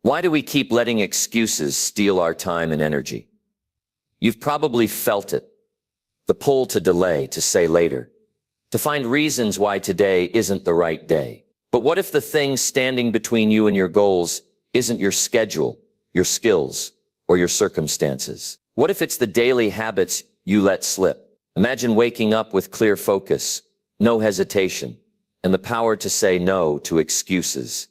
Why do we keep letting excuses steal our time and energy? You've probably felt it. The pull to delay, to say later, to find reasons why today isn't the right day. But what if the thing standing between you and your goals isn't your schedule, your skills, or your circumstances? What if it's the daily habits you let slip? Imagine waking up with clear focus, no hesitation, and the power to say no to excuses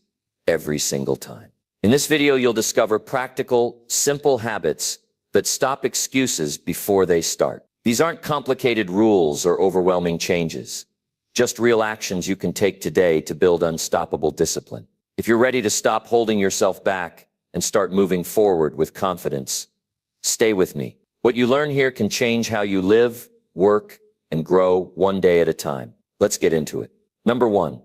every single time. In this video, you'll discover practical, simple habits that stop excuses before they start. These aren't complicated rules or overwhelming changes, just real actions you can take today to build unstoppable discipline. If you're ready to stop holding yourself back and start moving forward with confidence, stay with me. What you learn here can change how you live, work, and grow one day at a time. Let's get into it. Number 1,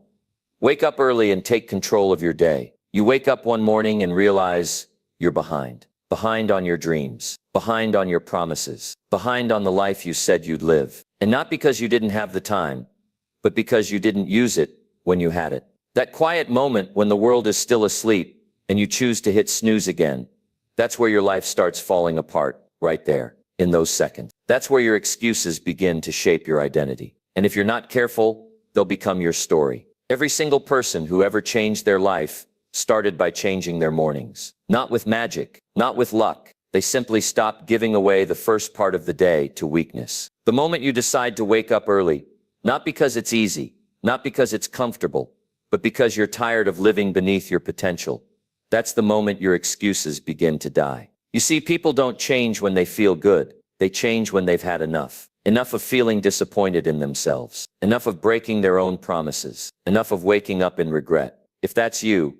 wake up early and take control of your day. You wake up one morning and realize you're behind. Behind on your dreams, behind on your promises, behind on the life you said you'd live. And not because you didn't have the time, but because you didn't use it when you had it. That quiet moment when the world is still asleep and you choose to hit snooze again, that's where your life starts falling apart, right there, in those seconds. That's where your excuses begin to shape your identity. And if you're not careful, they'll become your story. Every single person who ever changed their life started by changing their mornings. Not with magic, not with luck. They simply stopped giving away the first part of the day to weakness. The moment you decide to wake up early, not because it's easy, not because it's comfortable, but because you're tired of living beneath your potential, that's the moment your excuses begin to die. You see, people don't change when they feel good. They change when they've had enough. Enough of feeling disappointed in themselves. Enough of breaking their own promises. Enough of waking up in regret. If that's you,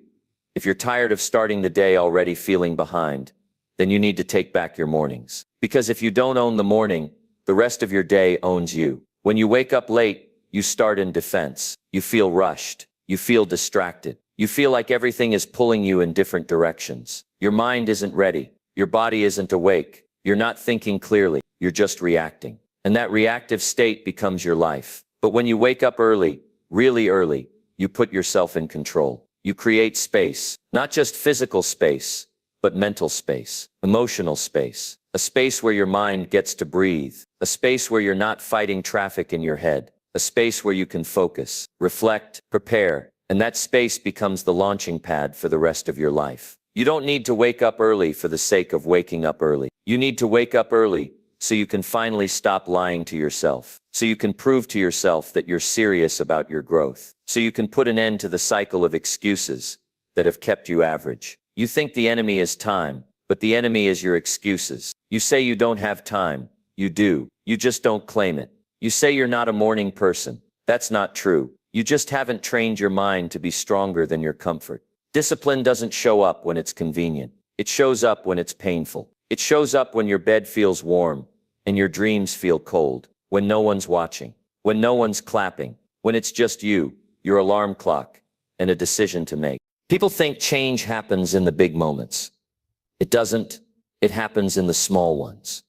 if you're tired of starting the day already feeling behind, then you need to take back your mornings. Because if you don't own the morning, the rest of your day owns you. When you wake up late, you start in defense. You feel rushed. You feel distracted. You feel like everything is pulling you in different directions. Your mind isn't ready. Your body isn't awake. You're not thinking clearly. You're just reacting. And that reactive state becomes your life. But when you wake up early, really early, you put yourself in control. You create space, not just physical space, but mental space, emotional space, a space where your mind gets to breathe, a space where you're not fighting traffic in your head, a space where you can focus, reflect, prepare, and that space becomes the launching pad for the rest of your life. You don't need to wake up early for the sake of waking up early. You need to wake up early so you can finally stop lying to yourself, so you can prove to yourself that you're serious about your growth, so you can put an end to the cycle of excuses that have kept you average. You think the enemy is time, but the enemy is your excuses. You say you don't have time. You do. You just don't claim it. You say you're not a morning person. That's not true. You just haven't trained your mind to be stronger than your comfort. Discipline doesn't show up when it's convenient. It shows up when it's painful. It shows up when your bed feels warm and your dreams feel cold, when no one's watching, when no one's clapping, when it's just you, your alarm clock, and a decision to make. People think change happens in the big moments. It doesn't. It happens in the small ones,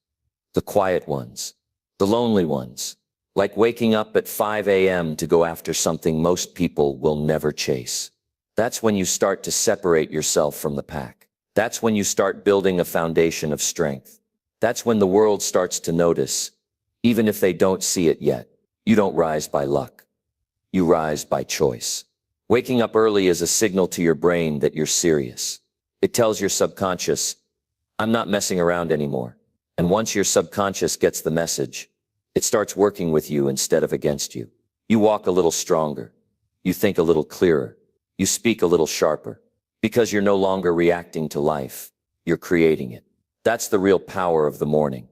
the quiet ones, the lonely ones, like waking up at 5 a.m. to go after something most people will never chase. That's when you start to separate yourself from the pack. That's when you start building a foundation of strength. That's when the world starts to notice, even if they don't see it yet. You don't rise by luck. You rise by choice. Waking up early is a signal to your brain that you're serious. It tells your subconscious, I'm not messing around anymore. And once your subconscious gets the message, it starts working with you instead of against you. You walk a little stronger. You think a little clearer. You speak a little sharper. Because you're no longer reacting to life. You're creating it. That's the real power of the morning,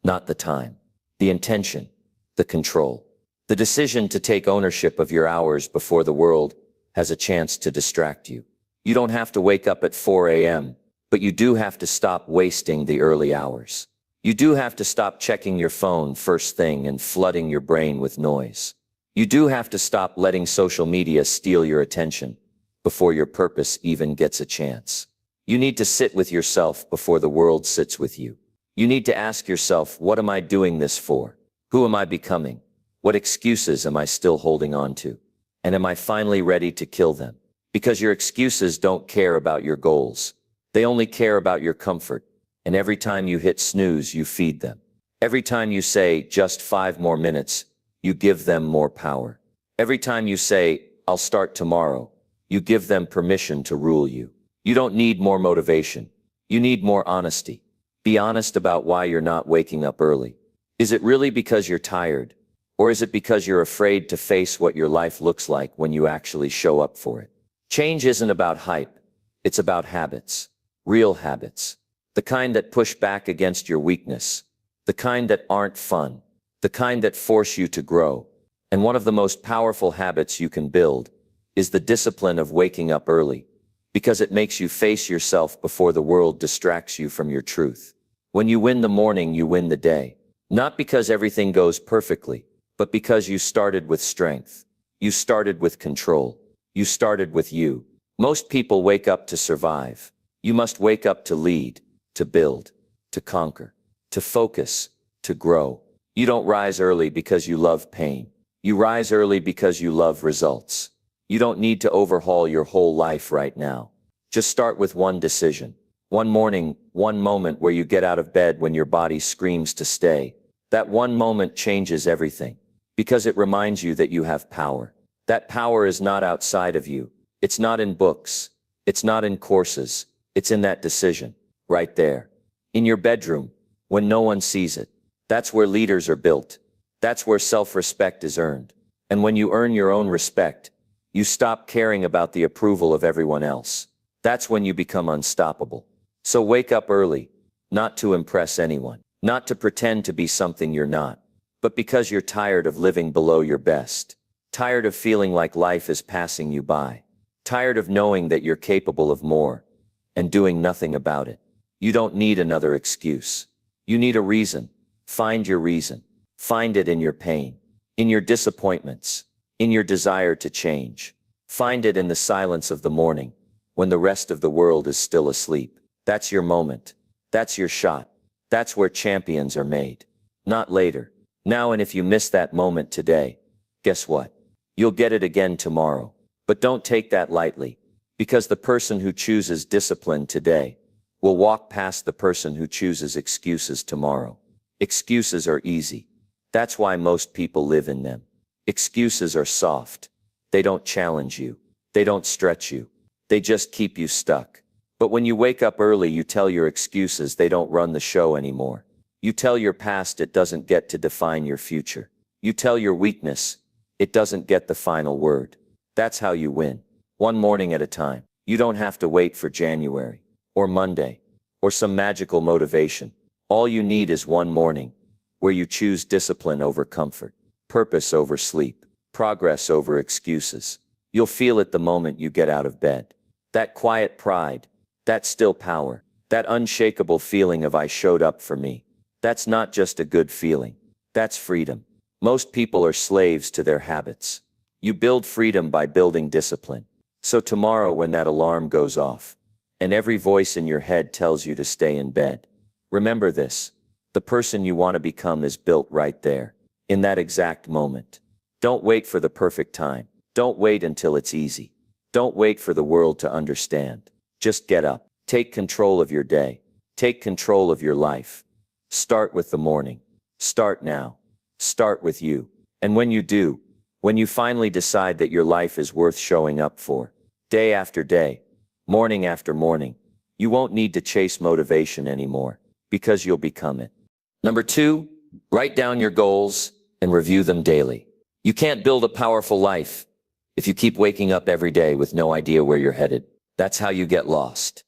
not the time, the intention, the control, the decision to take ownership of your hours before the world has a chance to distract you. You don't have to wake up at 4 a.m., but you do have to stop wasting the early hours. You do have to stop checking your phone first thing and flooding your brain with noise. You do have to stop letting social media steal your attention before your purpose even gets a chance. You need to sit with yourself before the world sits with you. You need to ask yourself, what am I doing this for? Who am I becoming? What excuses am I still holding on to? And am I finally ready to kill them? Because your excuses don't care about your goals. They only care about your comfort. And every time you hit snooze, you feed them. Every time you say, just 5 more minutes, you give them more power. Every time you say, I'll start tomorrow, you give them permission to rule you. You don't need more motivation. You need more honesty. Be honest about why you're not waking up early. Is it really because you're tired? Or is it because you're afraid to face what your life looks like when you actually show up for it? Change isn't about hype. It's about habits. Real habits. The kind that push back against your weakness. The kind that aren't fun. The kind that force you to grow. And one of the most powerful habits you can build is the discipline of waking up early, because it makes you face yourself before the world distracts you from your truth. When you win the morning, you win the day. Not because everything goes perfectly, but because you started with strength. You started with control. You started with you. Most people wake up to survive. You must wake up to lead, to build, to conquer, to focus, to grow. You don't rise early because you love pain. You rise early because you love results. You don't need to overhaul your whole life right now. Just start with one decision. One morning, one moment where you get out of bed when your body screams to stay. That one moment changes everything, because it reminds you that you have power. That power is not outside of you. It's not in books. It's not in courses. It's in that decision, right there. In your bedroom, when no one sees it. That's where leaders are built. That's where self-respect is earned. And when you earn your own respect, you stop caring about the approval of everyone else. That's when you become unstoppable. So wake up early, not to impress anyone, not to pretend to be something you're not, but because you're tired of living below your best. Tired of feeling like life is passing you by. Tired of knowing that you're capable of more and doing nothing about it. You don't need another excuse. You need a reason. Find your reason. Find it in your pain, in your disappointments, in your desire to change. Find it in the silence of the morning, when the rest of the world is still asleep. That's your moment. That's your shot. That's where champions are made. Not later. Now, and if you miss that moment today, guess what? You'll get it again tomorrow. But don't take that lightly, because the person who chooses discipline today will walk past the person who chooses excuses tomorrow. Excuses are easy. That's why most people live in them. Excuses are soft. They don't challenge you. They don't stretch you. They just keep you stuck. But when you wake up early, you tell your excuses they don't run the show anymore. You tell your past it doesn't get to define your future. You tell your weakness it doesn't get the final word. That's how you win. One morning at a time. You don't have to wait for January, or Monday, or some magical motivation. All you need is one morning, where you choose discipline over comfort, purpose over sleep, progress over excuses. You'll feel it the moment you get out of bed. That quiet pride, that still power, that unshakable feeling of I showed up for me. That's not just a good feeling. That's freedom. Most people are slaves to their habits. You build freedom by building discipline. So tomorrow when that alarm goes off, and every voice in your head tells you to stay in bed, remember this. The person you want to become is built right there, in that exact moment. Don't wait for the perfect time. Don't wait until it's easy. Don't wait for the world to understand. Just get up. Take control of your day. Take control of your life. Start with the morning. Start now. Start with you. And when you do, when you finally decide that your life is worth showing up for, day after day, morning after morning, you won't need to chase motivation anymore, because you'll become it. Number 2, write down your goals and review them daily. You can't build a powerful life if you keep waking up every day with no idea where you're headed. That's how you get lost.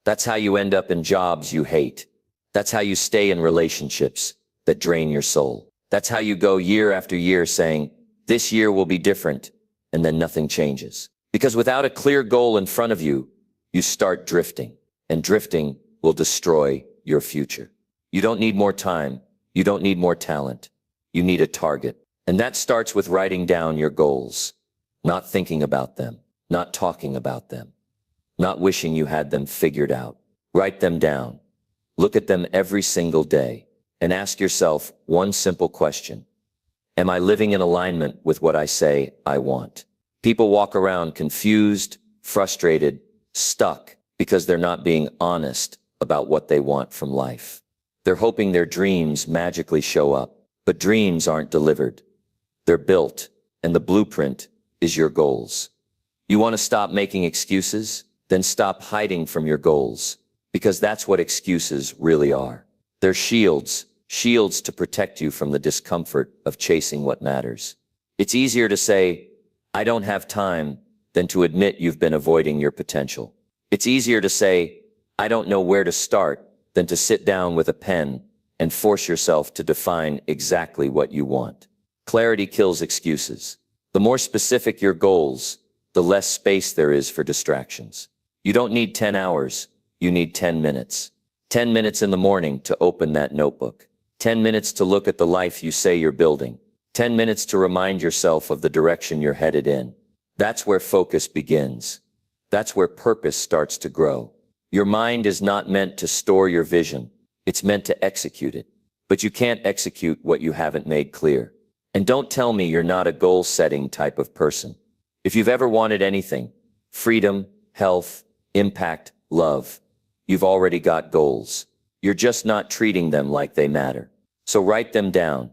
That's how you end up in jobs you hate. That's how you stay in relationships that drain your soul. That's how you go year after year saying, this year will be different, and then nothing changes. Because without a clear goal in front of you, you start drifting, and drifting will destroy your future. You don't need more time. You don't need more talent. You need a target. And that starts with writing down your goals, not thinking about them, not talking about them, not wishing you had them figured out. Write them down. Look at them every single day and ask yourself one simple question. Am I living in alignment with what I say I want? People walk around confused, frustrated, stuck, because they're not being honest about what they want from life. They're hoping their dreams magically show up, but dreams aren't delivered. They're built, and the blueprint is your goals. You want to stop making excuses? Then stop hiding from your goals, because that's what excuses really are. They're shields to protect you from the discomfort of chasing what matters. It's easier to say, "I don't have time," than to admit you've been avoiding your potential. It's easier to say, "I don't know where to start," than to sit down with a pen and force yourself to define exactly what you want. Clarity kills excuses. The more specific your goals, the less space there is for distractions. You don't need 10 hours, you need 10 minutes. 10 minutes in the morning to open that notebook. 10 minutes to look at the life you say you're building. 10 minutes to remind yourself of the direction you're headed in. That's where focus begins. That's where purpose starts to grow. Your mind is not meant to store your vision. It's meant to execute it. But you can't execute what you haven't made clear. And don't tell me you're not a goal-setting type of person. If you've ever wanted anything, freedom, health, impact, love, you've already got goals. You're just not treating them like they matter. So write them down.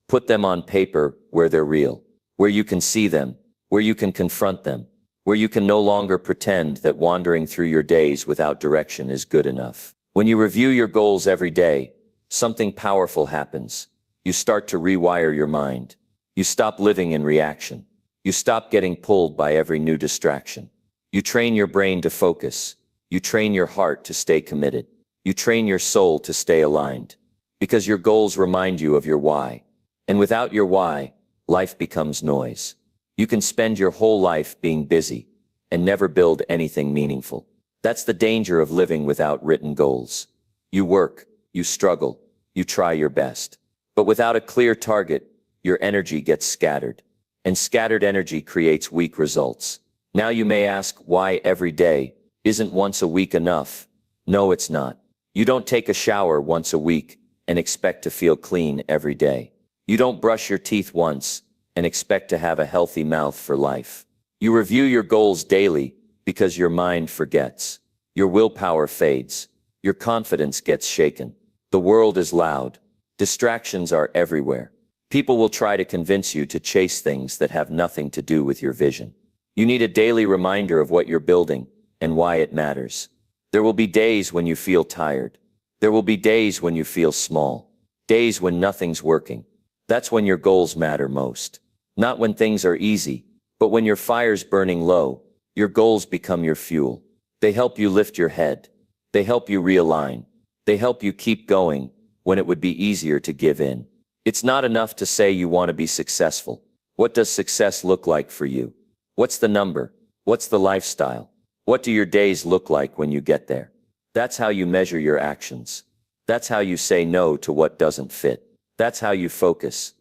Put them on paper where they're real, where you can see them, where you can confront them, where you can no longer pretend that wandering through your days without direction is good enough. When you review your goals every day, something powerful happens. You start to rewire your mind. You stop living in reaction. You stop getting pulled by every new distraction. You train your brain to focus. You train your heart to stay committed. You train your soul to stay aligned. Because your goals remind you of your why. And without your why, life becomes noise. You can spend your whole life being busy and never build anything meaningful. That's the danger of living without written goals. You work, you struggle, you try your best. But without a clear target, your energy gets scattered. And scattered energy creates weak results. Now you may ask why every day isn't once a week enough? No, it's not. You don't take a shower once a week and expect to feel clean every day. You don't brush your teeth once and expect to have a healthy mouth for life. You review your goals daily because your mind forgets. Your willpower fades. Your confidence gets shaken. The world is loud. Distractions are everywhere. People will try to convince you to chase things that have nothing to do with your vision. You need a daily reminder of what you're building and why it matters. There will be days when you feel tired. There will be days when you feel small. Days when nothing's working. That's when your goals matter most. Not when things are easy, but when your fire's burning low. Your goals become your fuel. They help you lift your head. They help you realign. They help you keep going when it would be easier to give in. It's not enough to say you want to be successful. What does success look like for you? What's the number? What's the lifestyle? What do your days look like when you get there? That's how you measure your actions. That's how you say no to what doesn't fit. That's how you focus.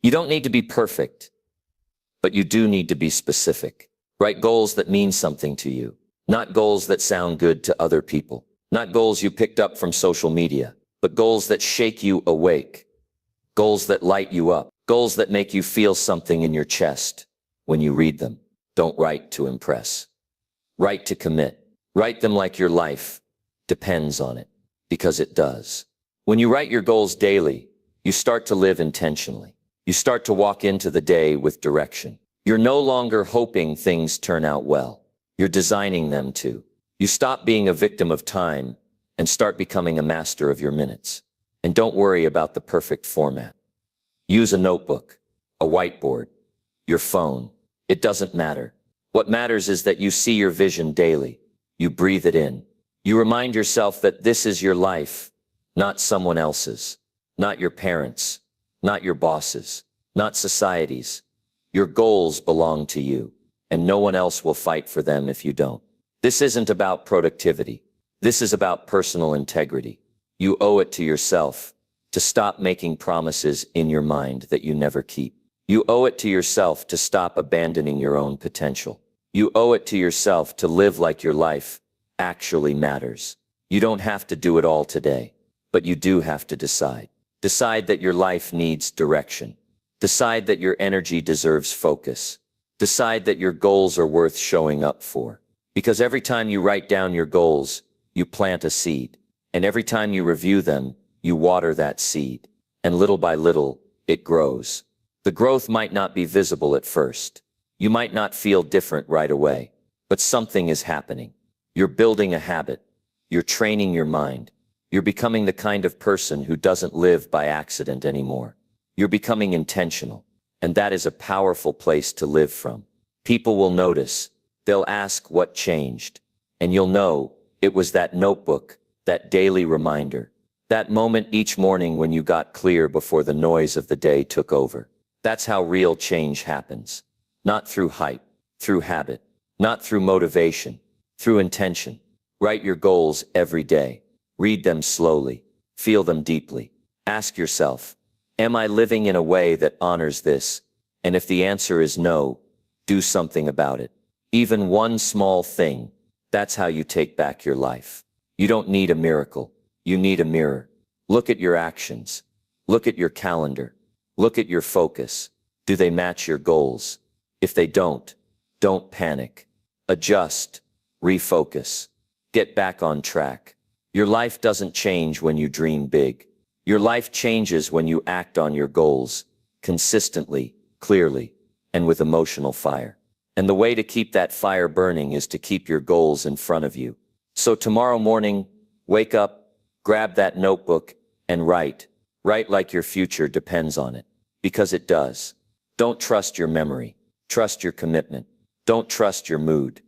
You don't need to be perfect, but you do need to be specific. Write goals that mean something to you, not goals that sound good to other people, not goals you picked up from social media, but goals that shake you awake, goals that light you up, goals that make you feel something in your chest when you read them. Don't write to impress. Write to commit. Write them like your life depends on it, because it does. When you write your goals daily, you start to live intentionally. You start to walk into the day with direction. You're no longer hoping things turn out well. You're designing them to. You stop being a victim of time and start becoming a master of your minutes. And don't worry about the perfect format. Use a notebook, a whiteboard, your phone. It doesn't matter. What matters is that you see your vision daily. You breathe it in. You remind yourself that this is your life, not someone else's, not your parents', not your bosses', not society's. Your goals belong to you, and no one else will fight for them if you don't. This isn't about productivity. This is about personal integrity. You owe it to yourself to stop making promises in your mind that you never keep. You owe it to yourself to stop abandoning your own potential. You owe it to yourself to live like your life actually matters. You don't have to do it all today, but you do have to decide. Decide that your life needs direction. Decide that your energy deserves focus. Decide that your goals are worth showing up for. Because every time you write down your goals, you plant a seed. And every time you review them, you water that seed. And little by little, it grows. The growth might not be visible at first. You might not feel different right away. But something is happening. You're building a habit. You're training your mind. You're becoming the kind of person who doesn't live by accident anymore. You're becoming intentional. And that is a powerful place to live from. People will notice. They'll ask what changed. And you'll know it was that notebook, that daily reminder, that moment each morning when you got clear before the noise of the day took over. That's how real change happens. Not through hype, through habit, not through motivation, through intention. Write your goals every day. Read them slowly. Feel them deeply. Ask yourself, am I living in a way that honors this? And if the answer is no, do something about it. Even one small thing. That's how you take back your life. You don't need a miracle. You need a mirror. Look at your actions. Look at your calendar. Look at your focus. Do they match your goals? If they don't panic. Adjust. Refocus. Get back on track. Your life doesn't change when you dream big. Your life changes when you act on your goals, consistently, clearly, and with emotional fire. And the way to keep that fire burning is to keep your goals in front of you. So tomorrow morning, wake up, grab that notebook, and write. Write like your future depends on it. Because it does. Don't trust your memory. Trust your commitment. Don't trust your mood.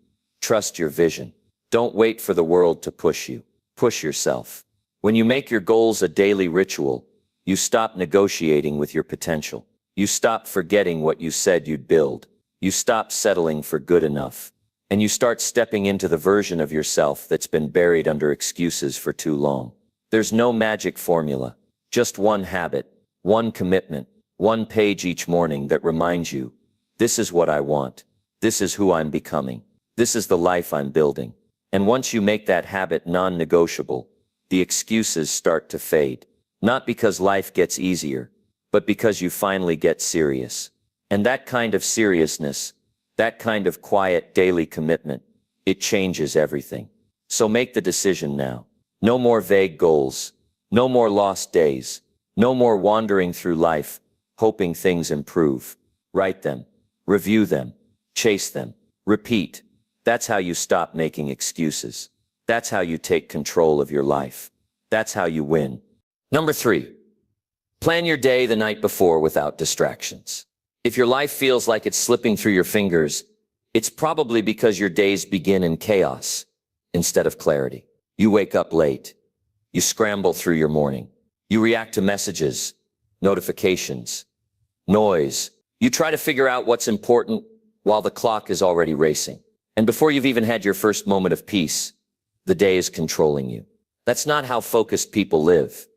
Trust your vision. Don't wait for the world to push you. Push yourself. When you make your goals a daily ritual, you stop negotiating with your potential. You stop forgetting what you said you'd build. You stop settling for good enough. And you start stepping into the version of yourself that's been buried under excuses for too long. There's no magic formula. Just one habit, one commitment, one page each morning that reminds you, this is what I want. This is who I'm becoming. This is the life I'm building. And once you make that habit non-negotiable, the excuses start to fade. Not because life gets easier, but because you finally get serious. And that kind of seriousness, that kind of quiet daily commitment, it changes everything. So make the decision now. No more vague goals. No more lost days. No more wandering through life, hoping things improve. Write them. Review them. Chase them. Repeat. That's how you stop making excuses. That's how you take control of your life. That's how you win. Number 3. Plan your day the night before without distractions. If your life feels like it's slipping through your fingers, it's probably because your days begin in chaos instead of clarity. You wake up late. You scramble through your morning. You react to messages, notifications, noise. You try to figure out what's important while the clock is already racing. And before you've even had your first moment of peace, the day is controlling you. That's not how focused people live.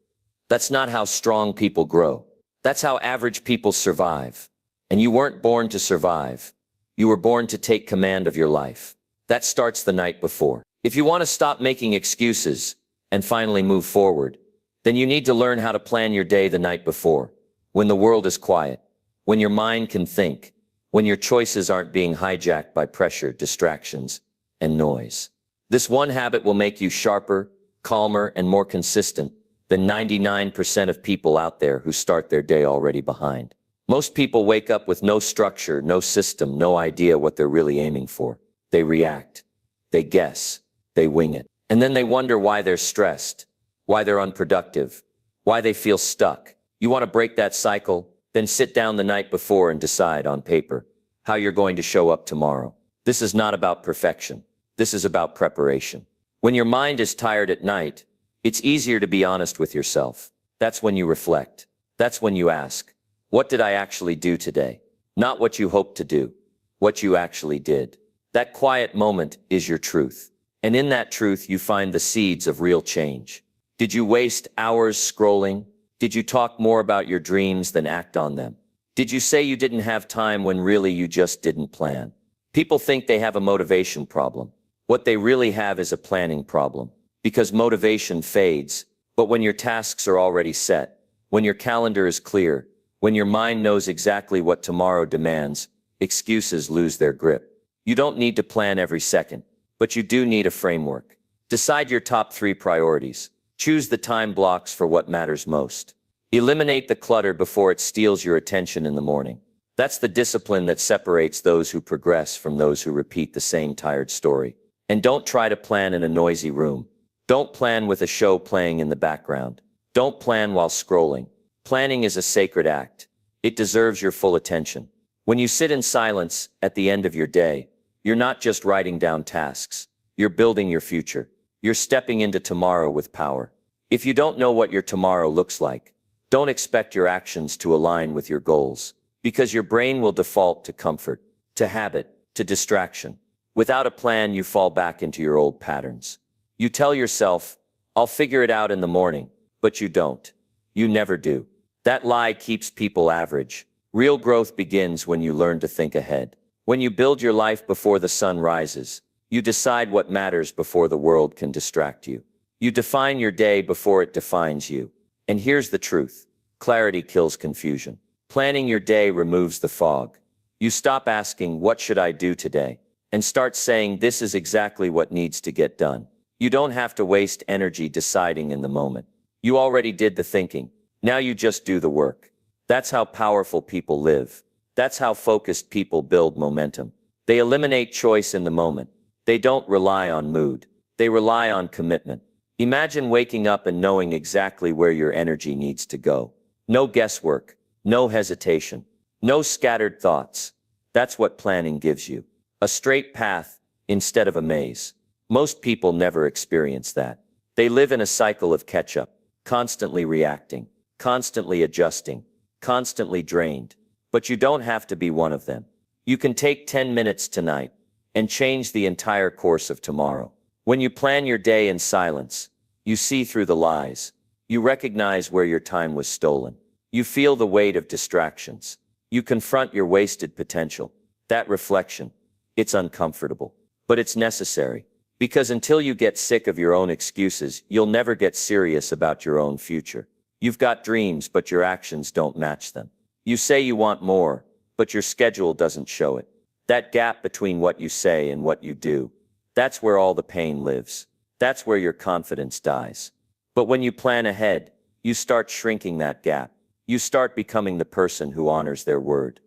That's not how strong people grow. That's how average people survive. And you weren't born to survive. You were born to take command of your life. That starts the night before. If you want to stop making excuses and finally move forward, then you need to learn how to plan your day the night before, when the world is quiet, when your mind can think, when your choices aren't being hijacked by pressure, distractions, and noise. This one habit will make you sharper, calmer, and more consistent than 99% of people out there who start their day already behind. Most people wake up with no structure, no system, no idea what they're really aiming for. They react, they guess, they wing it. And then they wonder why they're stressed, why they're unproductive, why they feel stuck. You want to break that cycle? Then sit down the night before and decide on paper how you're going to show up tomorrow. This is not about perfection. This is about preparation. When your mind is tired at night, it's easier to be honest with yourself. That's when you reflect. That's when you ask, what did I actually do today? Not what you hoped to do, what you actually did. That quiet moment is your truth. And in that truth, you find the seeds of real change. Did you waste hours scrolling? Did you talk more about your dreams than act on them? Did you say you didn't have time when really you just didn't plan? People think they have a motivation problem. What they really have is a planning problem. Because motivation fades, but when your tasks are already set, when your calendar is clear, when your mind knows exactly what tomorrow demands, excuses lose their grip. You don't need to plan every second, but you do need a framework. Decide your top 3 priorities. Choose the time blocks for what matters most. Eliminate the clutter before it steals your attention in the morning. That's the discipline that separates those who progress from those who repeat the same tired story. And don't try to plan in a noisy room. Don't plan with a show playing in the background. Don't plan while scrolling. Planning is a sacred act. It deserves your full attention. When you sit in silence at the end of your day, you're not just writing down tasks. You're building your future. You're stepping into tomorrow with power. If you don't know what your tomorrow looks like, don't expect your actions to align with your goals, because your brain will default to comfort, to habit, to distraction. Without a plan, you fall back into your old patterns. You tell yourself, "I'll figure it out in the morning," but you don't. You never do. That lie keeps people average. Real growth begins when you learn to think ahead. When you build your life before the sun rises, you decide what matters before the world can distract you. You define your day before it defines you. And here's the truth. Clarity kills confusion. Planning your day removes the fog. You stop asking, "What should I do today?" and start saying, "This is exactly what needs to get done." You don't have to waste energy deciding in the moment. You already did the thinking. Now you just do the work. That's how powerful people live. That's how focused people build momentum. They eliminate choice in the moment. They don't rely on mood. They rely on commitment. Imagine waking up and knowing exactly where your energy needs to go. No guesswork, no hesitation, no scattered thoughts. That's what planning gives you. A straight path instead of a maze. Most people never experience that. They live in a cycle of catch-up, constantly reacting, constantly adjusting, constantly drained. But you don't have to be one of them. You can take 10 minutes tonight and change the entire course of tomorrow. When you plan your day in silence, you see through the lies. You recognize where your time was stolen. You feel the weight of distractions. You confront your wasted potential. That reflection, it's uncomfortable, but it's necessary. Because until you get sick of your own excuses, you'll never get serious about your own future. You've got dreams, but your actions don't match them. You say you want more, but your schedule doesn't show it. That gap between what you say and what you do, that's where all the pain lives. That's where your confidence dies. But when you plan ahead, you start shrinking that gap. You start becoming the person who honors their word.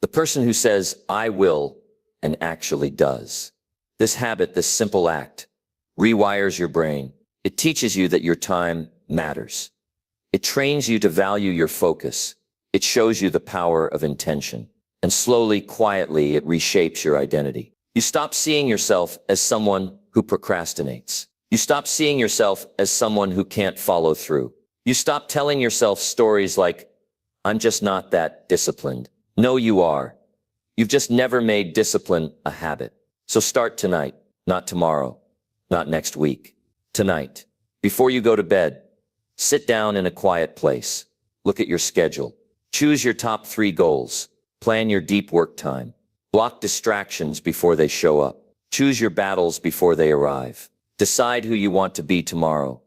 The person who says, "I will," and actually does. This habit, this simple act, rewires your brain. It teaches you that your time matters. It trains you to value your focus. It shows you the power of intention. And slowly, quietly, it reshapes your identity. You stop seeing yourself as someone who procrastinates. You stop seeing yourself as someone who can't follow through. You stop telling yourself stories like, "I'm just not that disciplined." No, you are. You've just never made discipline a habit. So start tonight, not tomorrow, not next week. Tonight, before you go to bed, sit down in a quiet place. Look at your schedule. Choose your top 3 goals. Plan your deep work time. Block distractions before they show up. Choose your battles before they arrive. Decide who you want to be tomorrow,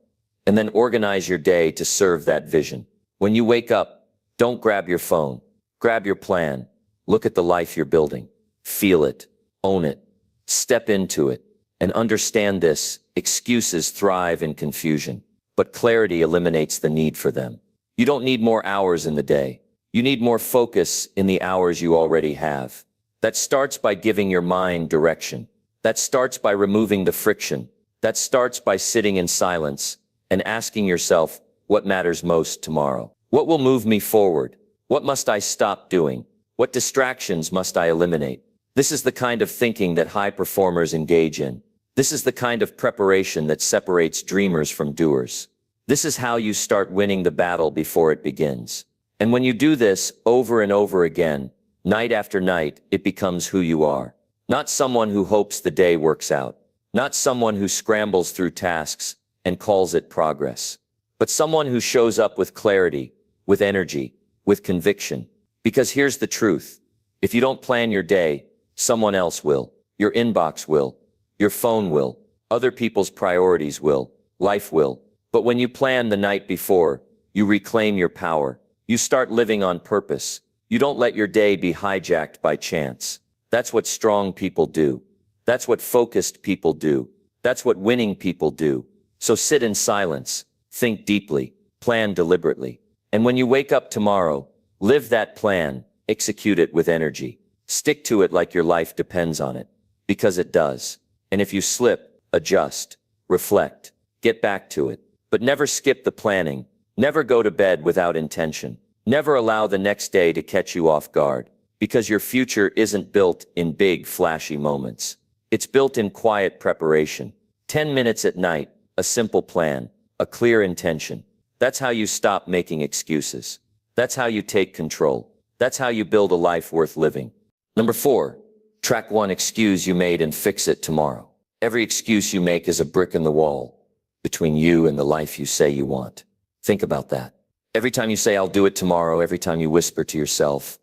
and then organize your day to serve that vision. When you wake up, don't grab your phone. Grab your plan. Look at the life you're building. Feel it. Own it. Step into it. And understand this: excuses thrive in confusion, but clarity eliminates the need for them. You don't need more hours in the day. You need more focus in the hours you already have. That starts by giving your mind direction. That starts by removing the friction. That starts by sitting in silence and asking yourself, what matters most tomorrow? What will move me forward? What must I stop doing? What distractions must I eliminate? This is the kind of thinking that high performers engage in. This is the kind of preparation that separates dreamers from doers. This is how you start winning the battle before it begins. And when you do this over and over again, night after night, it becomes who you are. Not someone who hopes the day works out. Not someone who scrambles through tasks and calls it progress. But someone who shows up with clarity, with energy, with conviction. Because here's the truth. If you don't plan your day, someone else will. Your inbox will. Your phone will. Other people's priorities will. Life will. But when you plan the night before, you reclaim your power. You start living on purpose. You don't let your day be hijacked by chance. That's what strong people do. That's what focused people do. That's what winning people do. So sit in silence, think deeply, plan deliberately. And when you wake up tomorrow, live that plan, execute it with energy. Stick to it like your life depends on it, because it does. And if you slip, adjust, reflect, get back to it. But never skip the planning. Never go to bed without intention. Never allow the next day to catch you off guard, because your future isn't built in big, flashy moments. It's built in quiet preparation. 10 minutes at night, a simple plan, a clear intention. That's how you stop making excuses. That's how you take control. That's how you build a life worth living. Number 4, track one excuse you made and fix it tomorrow. Every excuse you make is a brick in the wall between you and the life you say you want. Think about that. Every time you say, I'll do it tomorrow, every time you whisper to yourself,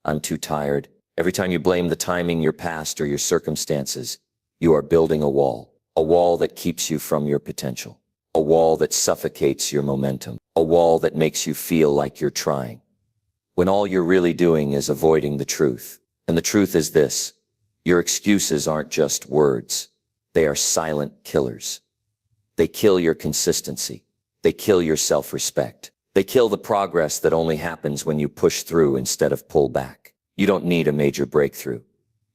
I'm too tired, every time you blame the timing, your past, or your circumstances, you are building a wall that keeps you from your potential, a wall that suffocates your momentum, a wall that makes you feel like you're trying, when all you're really doing is avoiding the truth. And the truth is this: your excuses aren't just words. They are silent killers. They kill your consistency. They kill your self-respect. They kill the progress that only happens when you push through instead of pull back. You don't need a major breakthrough.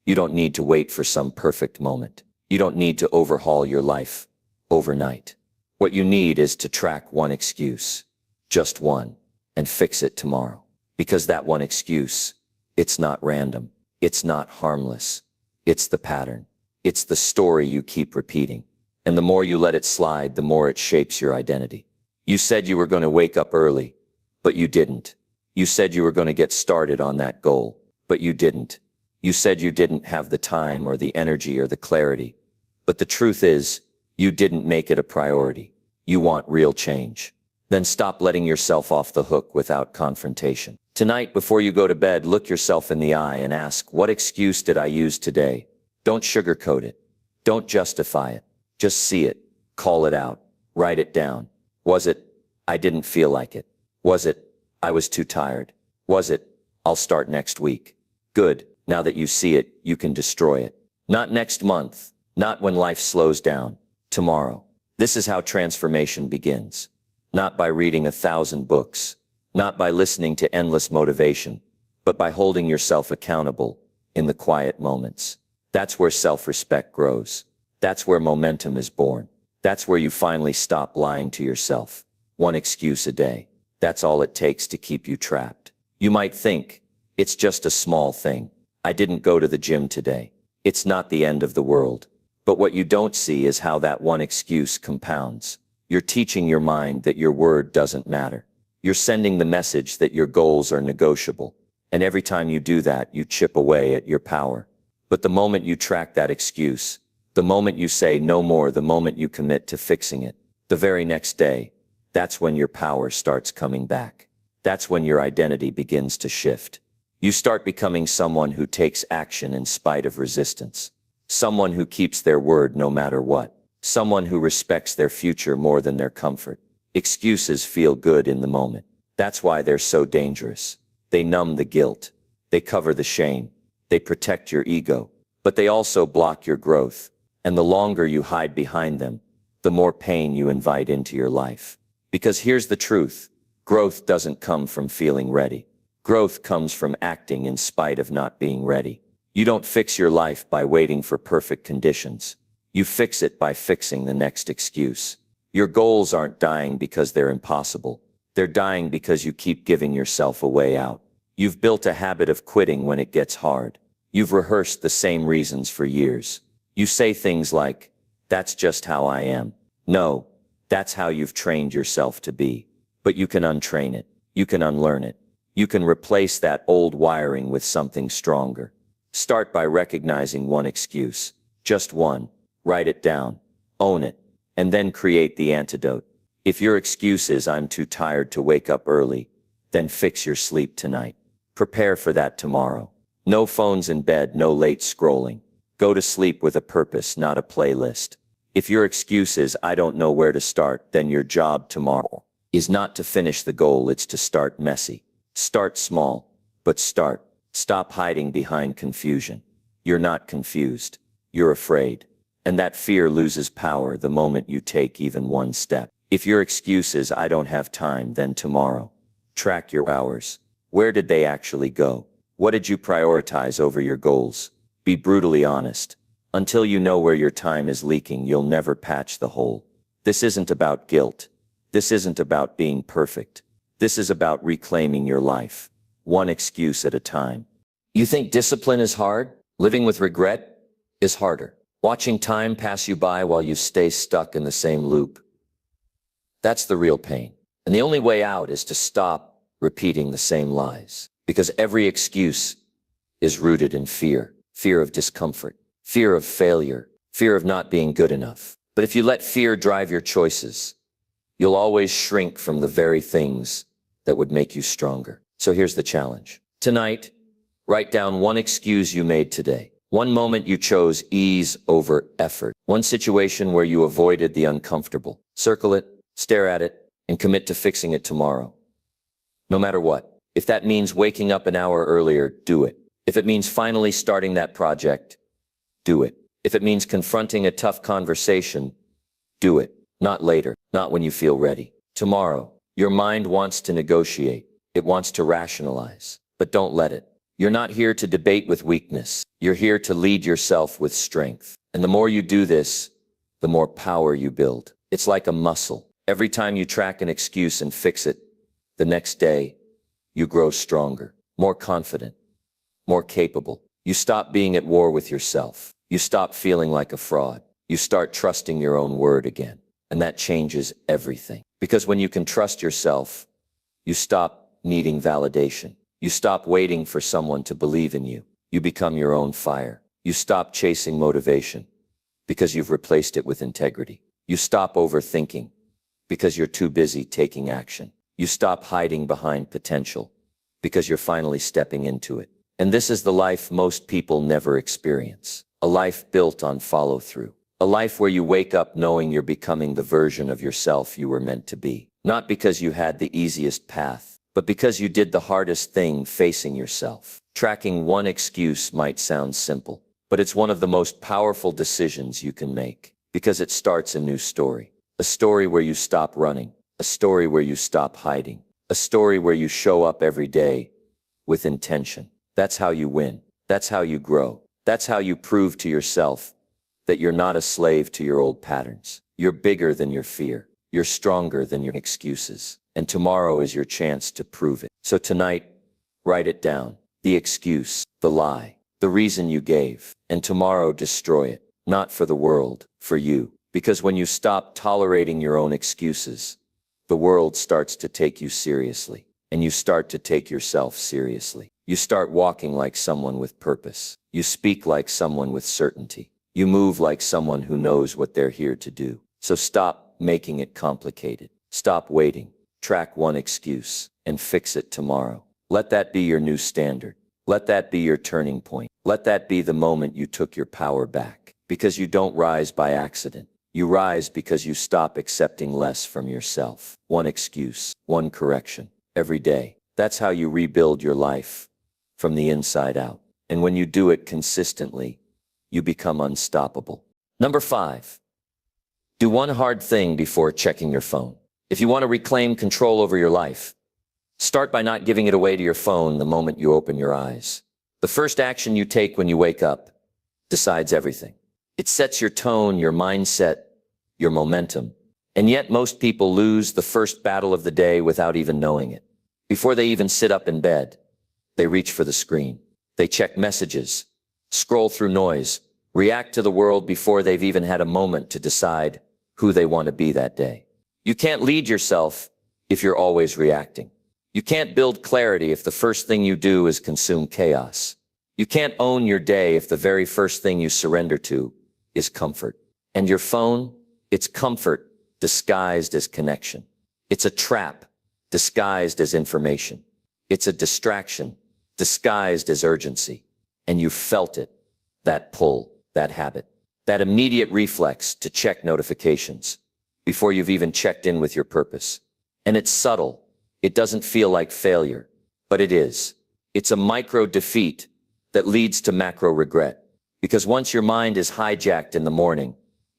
You don't need to wait for some perfect moment. You don't need to overhaul your life overnight. What you need is to track one excuse, just one, and fix it tomorrow. Because that one excuse, it's not random. It's not harmless. It's the pattern. It's the story you keep repeating. And the more you let it slide, the more it shapes your identity. You said you were going to wake up early, but you didn't. You said you were going to get started on that goal, but you didn't. You said you didn't have the time or the energy or the clarity. But the truth is, you didn't make it a priority. You want real change. Then stop letting yourself off the hook without confrontation. Tonight, before you go to bed, look yourself in the eye and ask, what excuse did I use today? Don't sugarcoat it. Don't justify it. Just see it. Call it out. Write it down. Was it, I didn't feel like it? Was it, I was too tired? Was it, I'll start next week? Good. Now that you see it, you can destroy it. Not next month. Not when life slows down. Tomorrow. This is how transformation begins. Not by reading 1,000 books. Not by listening to endless motivation, but by holding yourself accountable in the quiet moments. That's where self-respect grows. That's where momentum is born. That's where you finally stop lying to yourself. One excuse a day. That's all it takes to keep you trapped. You might think, it's just a small thing. I didn't go to the gym today. It's not the end of the world. But what you don't see is how that one excuse compounds. You're teaching your mind that your word doesn't matter. You're sending the message that your goals are negotiable. And every time you do that, you chip away at your power. But the moment you track that excuse, the moment you say no more, the moment you commit to fixing it, the very next day, that's when your power starts coming back. That's when your identity begins to shift. You start becoming someone who takes action in spite of resistance. Someone who keeps their word no matter what. Someone who respects their future more than their comfort. Excuses feel good in the moment. That's why they're so dangerous. They numb the guilt. They cover the shame. They protect your ego. But they also block your growth. And the longer you hide behind them, the more pain you invite into your life. Because here's the truth. Growth doesn't come from feeling ready. Growth comes from acting in spite of not being ready. You don't fix your life by waiting for perfect conditions. You fix it by fixing the next excuse. Your goals aren't dying because they're impossible. They're dying because you keep giving yourself a way out. You've built a habit of quitting when it gets hard. You've rehearsed the same reasons for years. You say things like, that's just how I am. No, that's how you've trained yourself to be. But you can untrain it. You can unlearn it. You can replace that old wiring with something stronger. Start by recognizing one excuse. Just one. Write it down. Own it. And then create the antidote. If your excuse is I'm too tired to wake up early, then fix your sleep tonight. Prepare for that tomorrow. No phones in bed, no late scrolling. Go to sleep with a purpose, not a playlist. If your excuse is I don't know where to start, then your job tomorrow is not to finish the goal, it's to start messy. Start small, but start. Stop hiding behind confusion. You're not confused. You're afraid. And that fear loses power the moment you take even one step. If your excuse is, "I don't have time, then tomorrow," track your hours. Where did they actually go? What did you prioritize over your goals? Be brutally honest. Until you know where your time is leaking, you'll never patch the hole. This isn't about guilt. This isn't about being perfect. This is about reclaiming your life, one excuse at a time. You think discipline is hard? Living with regret is harder. Watching time pass you by while you stay stuck in the same loop. That's the real pain. And the only way out is to stop repeating the same lies. Because every excuse is rooted in fear. Fear of discomfort, fear of failure, fear of not being good enough. But if you let fear drive your choices, you'll always shrink from the very things that would make you stronger. So here's the challenge. Tonight, write down one excuse you made today. One moment you chose ease over effort. One situation where you avoided the uncomfortable. Circle it, stare at it, and commit to fixing it tomorrow. No matter what. If that means waking up an hour earlier, do it. If it means finally starting that project, do it. If it means confronting a tough conversation, do it. Not later, not when you feel ready. Tomorrow. Your mind wants to negotiate. It wants to rationalize. But don't let it. You're not here to debate with weakness. You're here to lead yourself with strength. And the more you do this, the more power you build. It's like a muscle. Every time you track an excuse and fix it, the next day, you grow stronger, more confident, more capable. You stop being at war with yourself. You stop feeling like a fraud. You start trusting your own word again. And that changes everything. Because when you can trust yourself, you stop needing validation. You stop waiting for someone to believe in you. You become your own fire. You stop chasing motivation because you've replaced it with integrity. You stop overthinking because you're too busy taking action. You stop hiding behind potential because you're finally stepping into it. And this is the life most people never experience. A life built on follow-through. A life where you wake up knowing you're becoming the version of yourself you were meant to be. Not because you had the easiest path, but because you did the hardest thing facing yourself. Tracking one excuse might sound simple, but it's one of the most powerful decisions you can make. Because it starts a new story. A story where you stop running. A story where you stop hiding. A story where you show up every day with intention. That's how you win. That's how you grow. That's how you prove to yourself that you're not a slave to your old patterns. You're bigger than your fear. You're stronger than your excuses. And tomorrow is your chance to prove it. So tonight, write it down. The excuse, the lie, the reason you gave. And tomorrow destroy it. Not for the world, for you. Because when you stop tolerating your own excuses, the world starts to take you seriously. And you start to take yourself seriously. You start walking like someone with purpose. You speak like someone with certainty. You move like someone who knows what they're here to do. So stop making it complicated. Stop waiting. Track one excuse and fix it tomorrow. Let that be your new standard. Let that be your turning point. Let that be the moment you took your power back. Because you don't rise by accident. You rise because you stop accepting less from yourself. One excuse, one correction, every day. That's how you rebuild your life from the inside out. And when you do it consistently, you become unstoppable. Number 5, do one hard thing before checking your phone. If you want to reclaim control over your life, start by not giving it away to your phone the moment you open your eyes. The first action you take when you wake up decides everything. It sets your tone, your mindset, your momentum. And yet most people lose the first battle of the day without even knowing it. Before they even sit up in bed, they reach for the screen. They check messages, scroll through noise, react to the world before they've even had a moment to decide who they want to be that day. You can't lead yourself if you're always reacting. You can't build clarity if the first thing you do is consume chaos. You can't own your day if the very first thing you surrender to is comfort. And your phone, it's comfort disguised as connection. It's a trap disguised as information. It's a distraction disguised as urgency. And you felt it, that pull, that habit, that immediate reflex to check notifications before you've even checked in with your purpose. And it's subtle. It doesn't feel like failure, but it is. It's a micro defeat that leads to macro regret. Because once your mind is hijacked in the morning,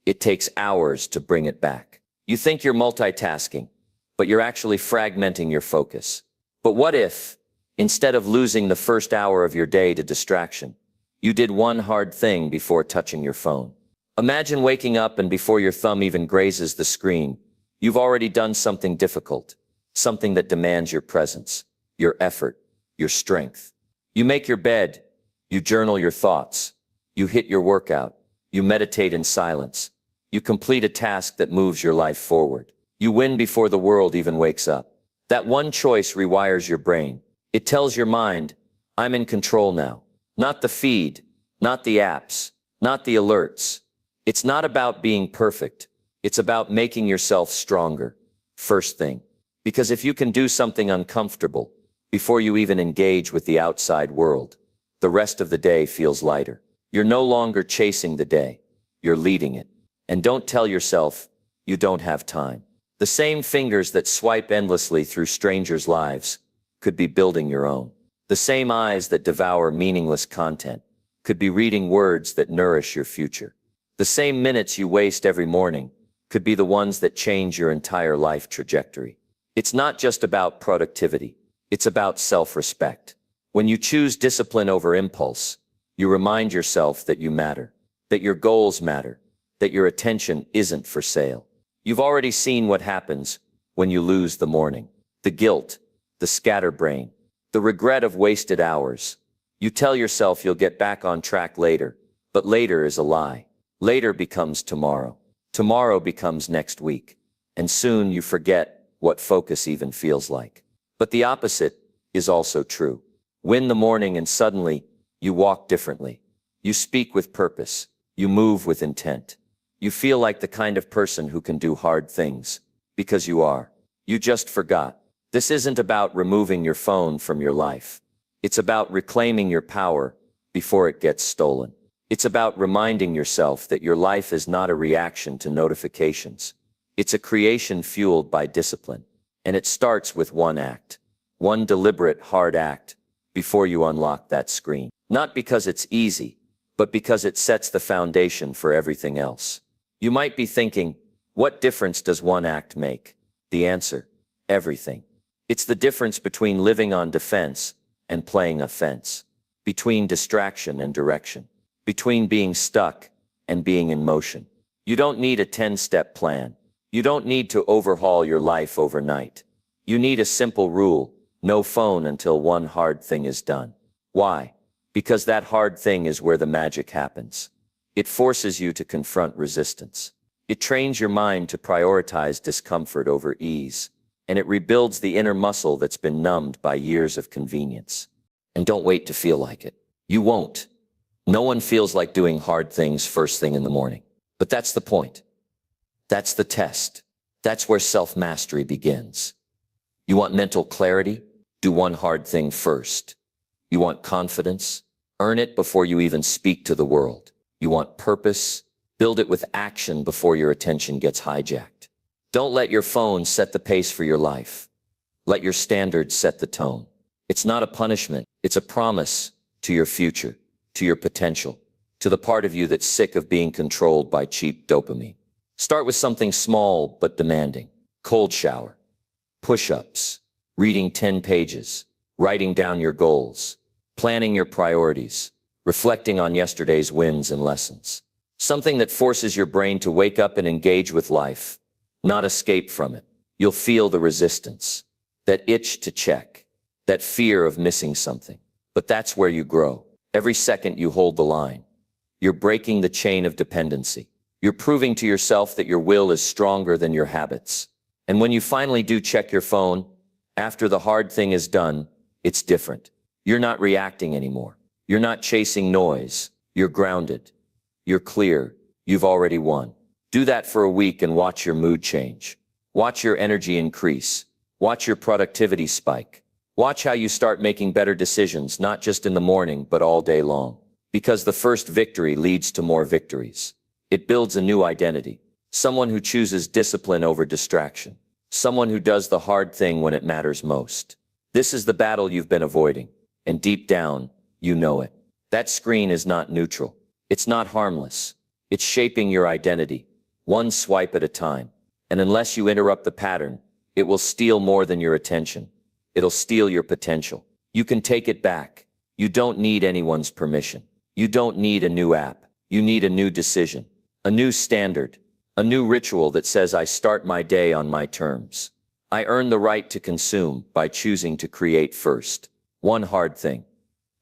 it takes hours to bring it back. You think you're multitasking, but you're actually fragmenting your focus. But what if, instead of losing the first hour of your day to distraction, you did one hard thing before touching your phone? Imagine waking up and before your thumb even grazes the screen, you've already done something difficult, something that demands your presence, your effort, your strength. You make your bed, you journal your thoughts, you hit your workout, you meditate in silence, you complete a task that moves your life forward. You win before the world even wakes up. That one choice rewires your brain. It tells your mind, I'm in control now. Not the feed, not the apps, not the alerts. It's not about being perfect. It's about making yourself stronger. First thing. Because if you can do something uncomfortable before you even engage with the outside world, the rest of the day feels lighter. You're no longer chasing the day. You're leading it. And don't tell yourself you don't have time. The same fingers that swipe endlessly through strangers' lives could be building your own. The same eyes that devour meaningless content could be reading words that nourish your future. The same minutes you waste every morning could be the ones that change your entire life trajectory. It's not just about productivity. It's about self-respect. When you choose discipline over impulse, you remind yourself that you matter, that your goals matter, that your attention isn't for sale. You've already seen what happens when you lose the morning. The guilt, the scatterbrain, the regret of wasted hours. You tell yourself you'll get back on track later, but later is a lie. Later becomes tomorrow. Tomorrow becomes next week. And soon you forget what focus even feels like. But the opposite is also true. Win the morning and suddenly you walk differently. You speak with purpose. You move with intent. You feel like the kind of person who can do hard things. Because you are. You just forgot. This isn't about removing your phone from your life. It's about reclaiming your power before it gets stolen. It's about reminding yourself that your life is not a reaction to notifications. It's a creation fueled by discipline. And it starts with one act. One deliberate, hard act before you unlock that screen. Not because it's easy, but because it sets the foundation for everything else. You might be thinking, what difference does one act make? The answer, everything. It's the difference between living on defense and playing offense, between distraction and direction, between being stuck and being in motion. You don't need a 10-step plan. You don't need to overhaul your life overnight. You need a simple rule, no phone until one hard thing is done. Why? Because that hard thing is where the magic happens. It forces you to confront resistance. It trains your mind to prioritize discomfort over ease. And it rebuilds the inner muscle that's been numbed by years of convenience. And don't wait to feel like it. You won't. No one feels like doing hard things first thing in the morning. But that's the point. That's the test. That's where self-mastery begins. You want mental clarity? Do one hard thing first. You want confidence? Earn it before you even speak to the world. You want purpose? Build it with action before your attention gets hijacked. Don't let your phone set the pace for your life. Let your standards set the tone. It's not a punishment. It's a promise to your future, to your potential, to the part of you that's sick of being controlled by cheap dopamine. Start with something small but demanding. Cold shower, push-ups, reading 10 pages, writing down your goals, planning your priorities, reflecting on yesterday's wins and lessons. Something that forces your brain to wake up and engage with life, not escape from it. You'll feel the resistance, that itch to check, that fear of missing something. But that's where you grow. Every second you hold the line, you're breaking the chain of dependency. You're proving to yourself that your will is stronger than your habits. And when you finally do check your phone, after the hard thing is done, it's different. You're not reacting anymore. You're not chasing noise. You're grounded. You're clear. You've already won. Do that for a week and watch your mood change. Watch your energy increase. Watch your productivity spike. Watch how you start making better decisions, not just in the morning, but all day long. Because the first victory leads to more victories. It builds a new identity. Someone who chooses discipline over distraction. Someone who does the hard thing when it matters most. This is the battle you've been avoiding. And deep down, you know it. That screen is not neutral. It's not harmless. It's shaping your identity, one swipe at a time. And unless you interrupt the pattern, it will steal more than your attention. It'll steal your potential. You can take it back. You don't need anyone's permission. You don't need a new app. You need a new decision, a new standard, a new ritual that says I start my day on my terms. I earn the right to consume by choosing to create first. One hard thing.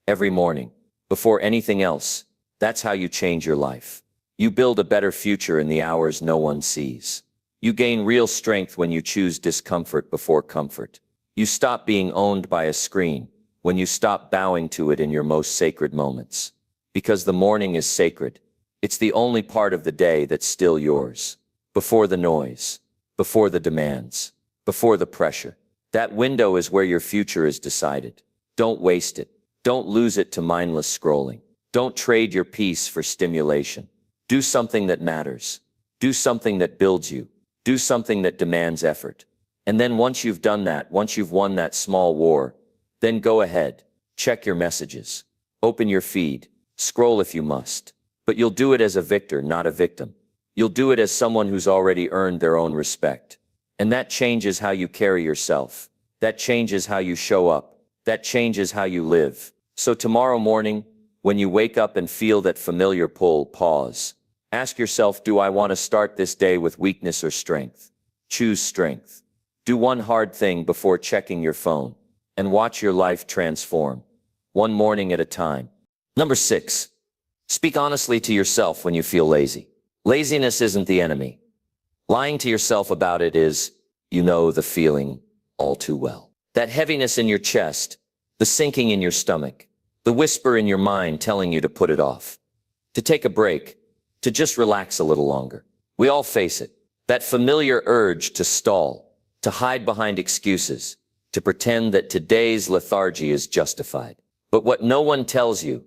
Every morning. Before anything else. That's how you change your life. You build a better future in the hours no one sees. You gain real strength when you choose discomfort before comfort. You stop being owned by a screen when you stop bowing to it in your most sacred moments. Because the morning is sacred. It's the only part of the day that's still yours. Before the noise. Before the demands. Before the pressure. That window is where your future is decided. Don't waste it. Don't lose it to mindless scrolling. Don't trade your peace for stimulation. Do something that matters. Do something that builds you. Do something that demands effort. And then once you've done that, once you've won that small war, then go ahead. Check your messages. Open your feed. Scroll if you must. But you'll do it as a victor, not a victim. You'll do it as someone who's already earned their own respect. And that changes how you carry yourself. That changes how you show up. That changes how you live. So tomorrow morning, when you wake up and feel that familiar pull, pause. Ask yourself, do I want to start this day with weakness or strength? Choose strength. Do one hard thing before checking your phone. And watch your life transform. One morning at a time. Number 6. Speak honestly to yourself when you feel lazy. Laziness isn't the enemy. Lying to yourself about it is, you know the feeling all too well. That heaviness in your chest, the sinking in your stomach, the whisper in your mind telling you to put it off, to take a break, to just relax a little longer. We all face it. That familiar urge to stall, to hide behind excuses, to pretend that today's lethargy is justified. But what no one tells you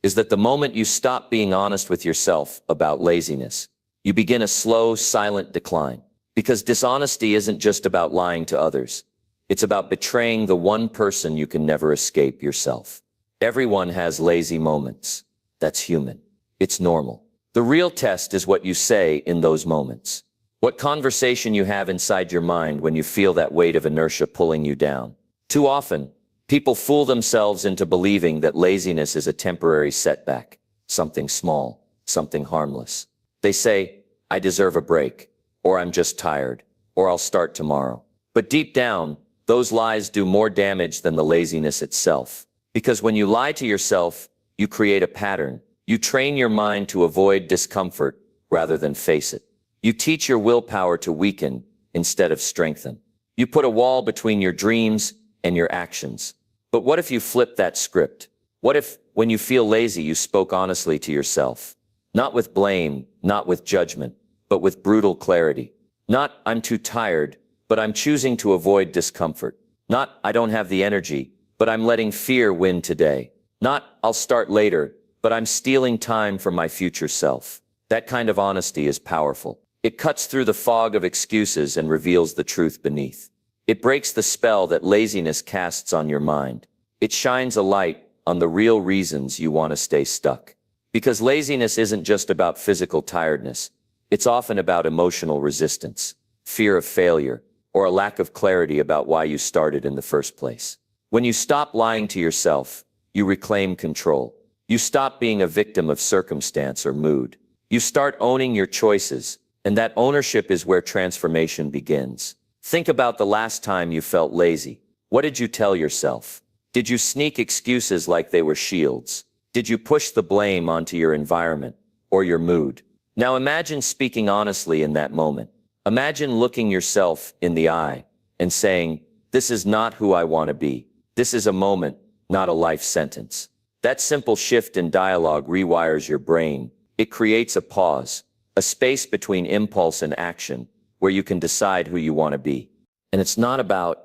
is that the moment you stop being honest with yourself about laziness, you begin a slow, silent decline. Because dishonesty isn't just about lying to others. It's about betraying the one person you can never escape, yourself. Everyone has lazy moments. That's human. It's normal. The real test is what you say in those moments. What conversation you have inside your mind when you feel that weight of inertia pulling you down. Too often, people fool themselves into believing that laziness is a temporary setback, something small, something harmless. They say, I deserve a break, or I'm just tired, or I'll start tomorrow. But deep down, those lies do more damage than the laziness itself. Because when you lie to yourself, you create a pattern. You train your mind to avoid discomfort rather than face it. You teach your willpower to weaken instead of strengthen. You put a wall between your dreams and your actions. But what if you flip that script? What if, when you feel lazy, you spoke honestly to yourself? Not with blame, not with judgment, but with brutal clarity. Not, I'm too tired, but I'm choosing to avoid discomfort. Not, I don't have the energy, but I'm letting fear win today. Not, I'll start later, but I'm stealing time from my future self. That kind of honesty is powerful. It cuts through the fog of excuses and reveals the truth beneath. It breaks the spell that laziness casts on your mind. It shines a light on the real reasons you want to stay stuck. Because laziness isn't just about physical tiredness. It's often about emotional resistance, fear of failure, or a lack of clarity about why you started in the first place. When you stop lying to yourself, you reclaim control. You stop being a victim of circumstance or mood. You start owning your choices, and that ownership is where transformation begins. Think about the last time you felt lazy. What did you tell yourself? Did you sneak excuses like they were shields? Did you push the blame onto your environment or your mood? Now imagine speaking honestly in that moment. Imagine looking yourself in the eye and saying, this is not who I want to be. This is a moment, not a life sentence. That simple shift in dialogue rewires your brain. It creates a pause, a space between impulse and action where you can decide who you want to be. And it's not about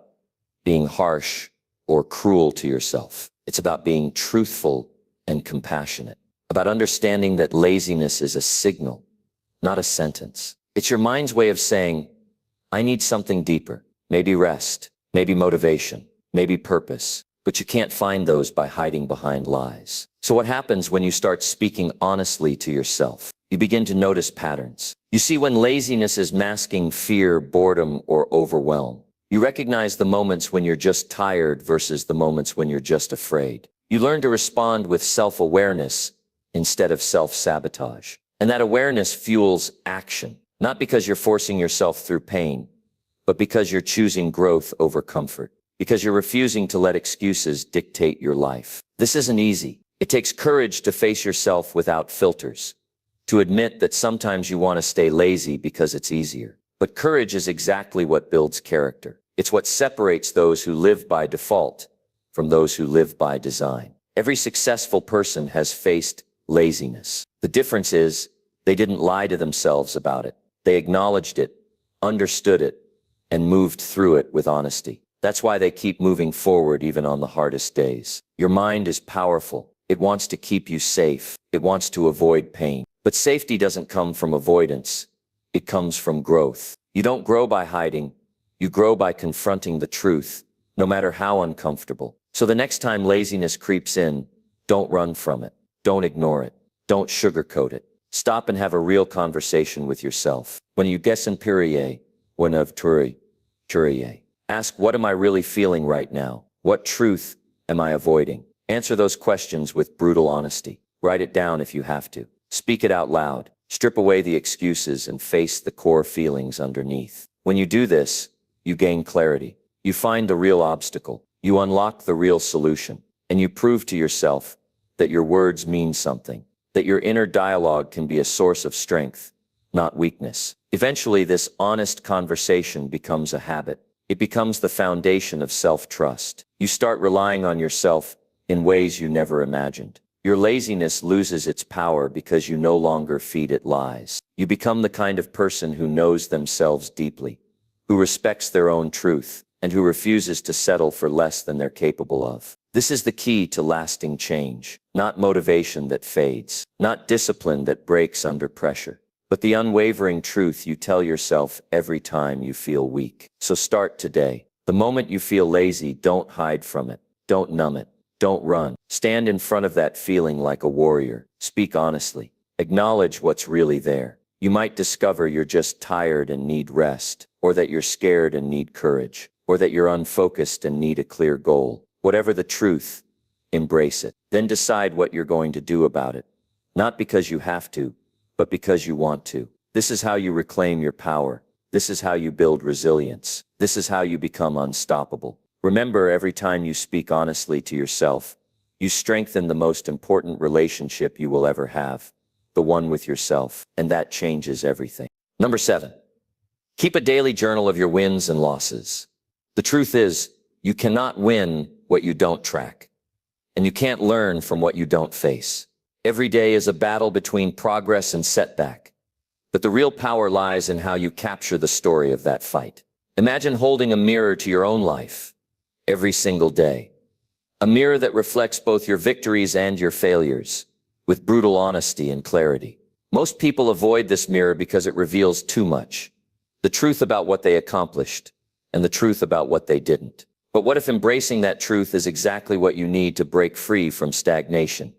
being harsh or cruel to yourself. It's about being truthful and compassionate, about understanding that laziness is a signal, not a sentence. It's your mind's way of saying, I need something deeper, maybe rest, maybe motivation, maybe purpose. but you can't find those by hiding behind lies. So what happens when you start speaking honestly to yourself? You begin to notice patterns. You see when laziness is masking fear, boredom, or overwhelm. You recognize the moments when you're just tired versus the moments when you're just afraid. You learn to respond with self-awareness instead of self-sabotage. And that awareness fuels action, not because you're forcing yourself through pain, but because you're choosing growth over comfort, because you're refusing to let excuses dictate your life. This isn't easy. It takes courage to face yourself without filters, to admit that sometimes you want to stay lazy because it's easier. But courage is exactly what builds character. It's what separates those who live by default from those who live by design. Every successful person has faced laziness. The difference is they didn't lie to themselves about it. They acknowledged it, understood it, and moved through it with honesty. That's why they keep moving forward even on the hardest days. Your mind is powerful. It wants to keep you safe. It wants to avoid pain. But safety doesn't come from avoidance. It comes from growth. You don't grow by hiding. You grow by confronting the truth, no matter how uncomfortable. So the next time laziness creeps in, don't run from it. Don't ignore it. Don't sugarcoat it. Stop and have a real conversation with yourself. When you guessen Purier, when of Turier. Ask, what am I really feeling right now? What truth am I avoiding? Answer those questions with brutal honesty. Write it down if you have to. Speak it out loud. Strip away the excuses and face the core feelings underneath. When you do this, you gain clarity. You find the real obstacle. You unlock the real solution. And you prove to yourself that your words mean something, that your inner dialogue can be a source of strength, not weakness. Eventually, this honest conversation becomes a habit. It becomes the foundation of self-trust. You start relying on yourself in ways you never imagined. Your laziness loses its power because you no longer feed it lies. You become the kind of person who knows themselves deeply, who respects their own truth, and who refuses to settle for less than they're capable of. This is the key to lasting change, not motivation that fades, not discipline that breaks under pressure, but the unwavering truth you tell yourself every time you feel weak. So start today. The moment you feel lazy, don't hide from it. Don't numb it. Don't run. Stand in front of that feeling like a warrior. Speak honestly. Acknowledge what's really there. You might discover you're just tired and need rest, or that you're scared and need courage, or that you're unfocused and need a clear goal. Whatever the truth, embrace it. Then decide what you're going to do about it. Not because you have to, but because you want to. This is how you reclaim your power. This is how you build resilience. This is how you become unstoppable. Remember, every time you speak honestly to yourself, you strengthen the most important relationship you will ever have, the one with yourself, and that changes everything. Number 7, keep a daily journal of your wins and losses. The truth is, you cannot win what you don't track, and you can't learn from what you don't face. Every day is a battle between progress and setback, but the real power lies in how you capture the story of that fight. Imagine holding a mirror to your own life every single day, a mirror that reflects both your victories and your failures, with brutal honesty and clarity. Most people avoid this mirror because it reveals too much, the truth about what they accomplished and the truth about what they didn't. But what if embracing that truth is exactly what you need to break free from stagnation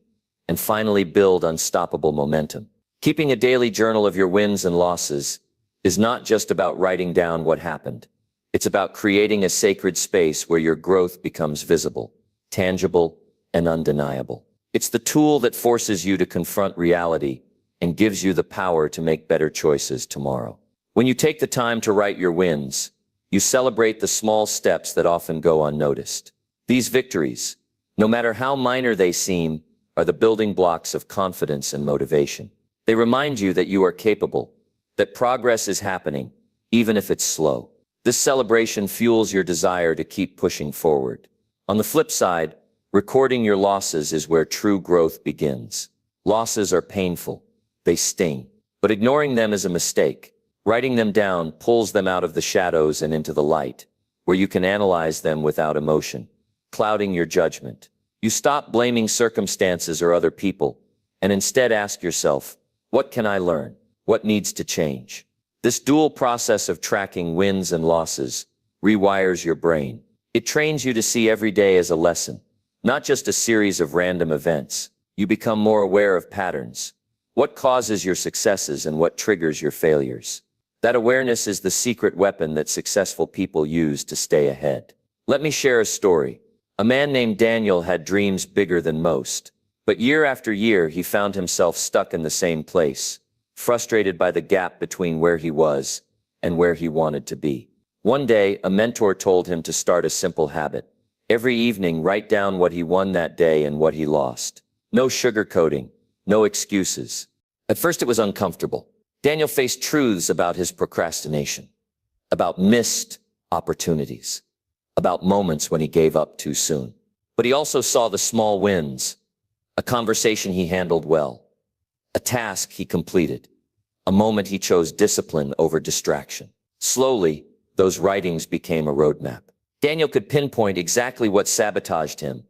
and finally build unstoppable momentum? Keeping a daily journal of your wins and losses is not just about writing down what happened. It's about creating a sacred space where your growth becomes visible, tangible, and undeniable. It's the tool that forces you to confront reality and gives you the power to make better choices tomorrow. When you take the time to write your wins, you celebrate the small steps that often go unnoticed. These victories, no matter how minor they seem, are the building blocks of confidence and motivation. They remind you that you are capable, that progress is happening, even if it's slow. This celebration fuels your desire to keep pushing forward. On the flip side, recording your losses is where true growth begins. Losses are painful. They sting. But ignoring them is a mistake. Writing them down pulls them out of the shadows and into the light, where you can analyze them without emotion, clouding your judgment. You stop blaming circumstances or other people, and instead ask yourself, what can I learn? What needs to change? This dual process of tracking wins and losses rewires your brain. It trains you to see every day as a lesson, not just a series of random events. You become more aware of patterns. What causes your successes and what triggers your failures? That awareness is the secret weapon that successful people use to stay ahead. Let me share a story. A man named Daniel had dreams bigger than most, but year after year he found himself stuck in the same place, frustrated by the gap between where he was and where he wanted to be. One day, a mentor told him to start a simple habit. Every evening, write down what he won that day and what he lost. No sugarcoating, no excuses. At first it was uncomfortable. Daniel faced truths about his procrastination, about missed opportunities, about moments when he gave up too soon. But he also saw the small wins, a conversation he handled well, a task he completed, a moment he chose discipline over distraction. Slowly, those writings became a roadmap. Daniel could pinpoint exactly what sabotaged him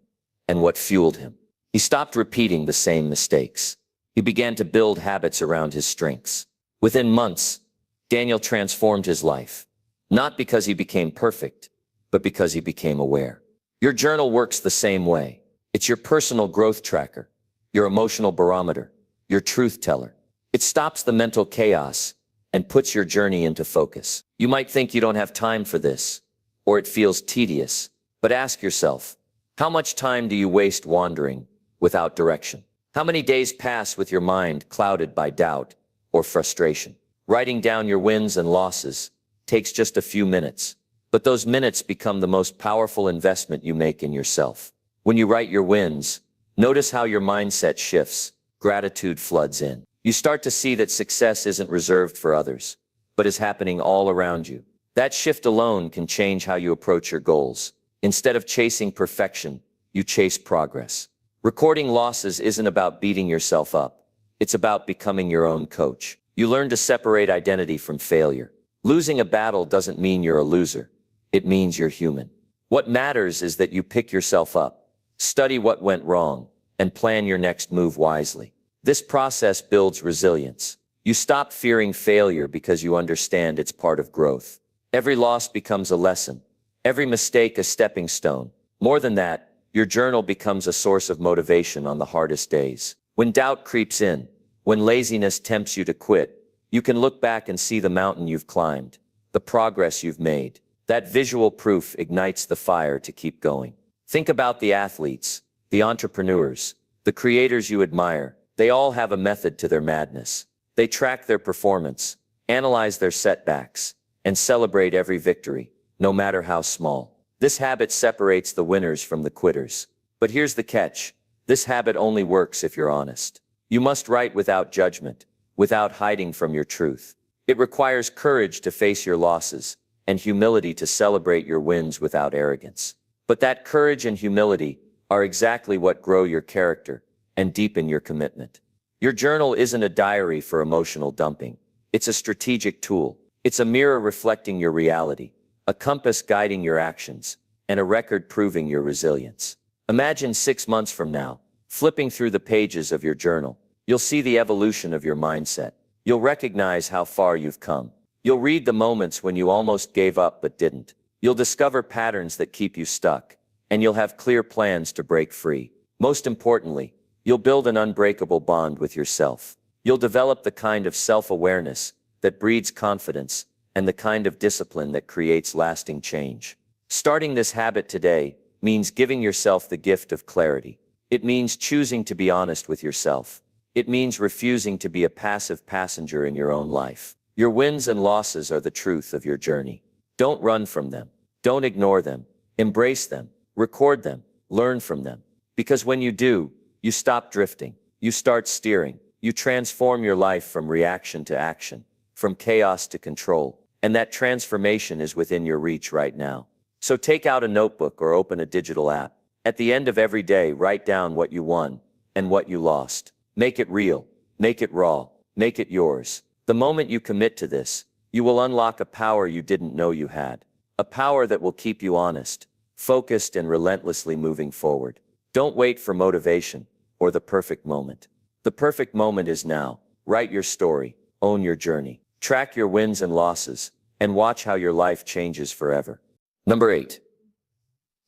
and what fueled him. He stopped repeating the same mistakes. He began to build habits around his strengths. Within months, Daniel transformed his life, not because he became perfect, but because he became aware. Your journal works the same way. It's your personal growth tracker, your emotional barometer, your truth teller. It stops the mental chaos and puts your journey into focus. You might think you don't have time for this, or it feels tedious, but ask yourself, how much time do you waste wandering without direction? How many days pass with your mind clouded by doubt or frustration? Writing down your wins and losses takes just a few minutes, but those minutes become the most powerful investment you make in yourself. When you write your wins, notice how your mindset shifts. Gratitude floods in. You start to see that success isn't reserved for others, but is happening all around you. That shift alone can change how you approach your goals. Instead of chasing perfection, you chase progress. Recording losses isn't about beating yourself up. It's about becoming your own coach. You learn to separate identity from failure. Losing a battle doesn't mean you're a loser. It means you're human. What matters is that you pick yourself up, study what went wrong, and plan your next move wisely. This process builds resilience. You stop fearing failure because you understand it's part of growth. Every loss becomes a lesson. Every mistake a stepping stone. More than that, your journal becomes a source of motivation on the hardest days. When doubt creeps in, when laziness tempts you to quit, you can look back and see the mountain you've climbed, the progress you've made. That visual proof ignites the fire to keep going. Think about the athletes, the entrepreneurs, the creators you admire. They all have a method to their madness. They track their performance, analyze their setbacks, and celebrate every victory, no matter how small. This habit separates the winners from the quitters. But here's the catch. This habit only works if you're honest. You must write without judgment, without hiding from your truth. It requires courage to face your losses and humility to celebrate your wins without arrogance. But that courage and humility are exactly what grow your character and deepen your commitment. Your journal isn't a diary for emotional dumping. It's a strategic tool. It's a mirror reflecting your reality, a compass guiding your actions, and a record proving your resilience. Imagine 6 months from now, flipping through the pages of your journal. You'll see the evolution of your mindset. You'll recognize how far you've come. You'll read the moments when you almost gave up but didn't. You'll discover patterns that keep you stuck, and you'll have clear plans to break free. Most importantly, you'll build an unbreakable bond with yourself. You'll develop the kind of self-awareness that breeds confidence and the kind of discipline that creates lasting change. Starting this habit today means giving yourself the gift of clarity. It means choosing to be honest with yourself. It means refusing to be a passive passenger in your own life. Your wins and losses are the truth of your journey. Don't run from them. Don't ignore them. Embrace them. Record them. Learn from them. Because when you do, you stop drifting. You start steering. You transform your life from reaction to action, from chaos to control. And that transformation is within your reach right now. So take out a notebook or open a digital app. At the end of every day, write down what you won and what you lost. Make it real. Make it raw. Make it yours. The moment you commit to this, you will unlock a power you didn't know you had. A power that will keep you honest, focused, and relentlessly moving forward. Don't wait for motivation or the perfect moment. The perfect moment is now. Write your story, own your journey, track your wins and losses, and watch how your life changes forever. Number 8.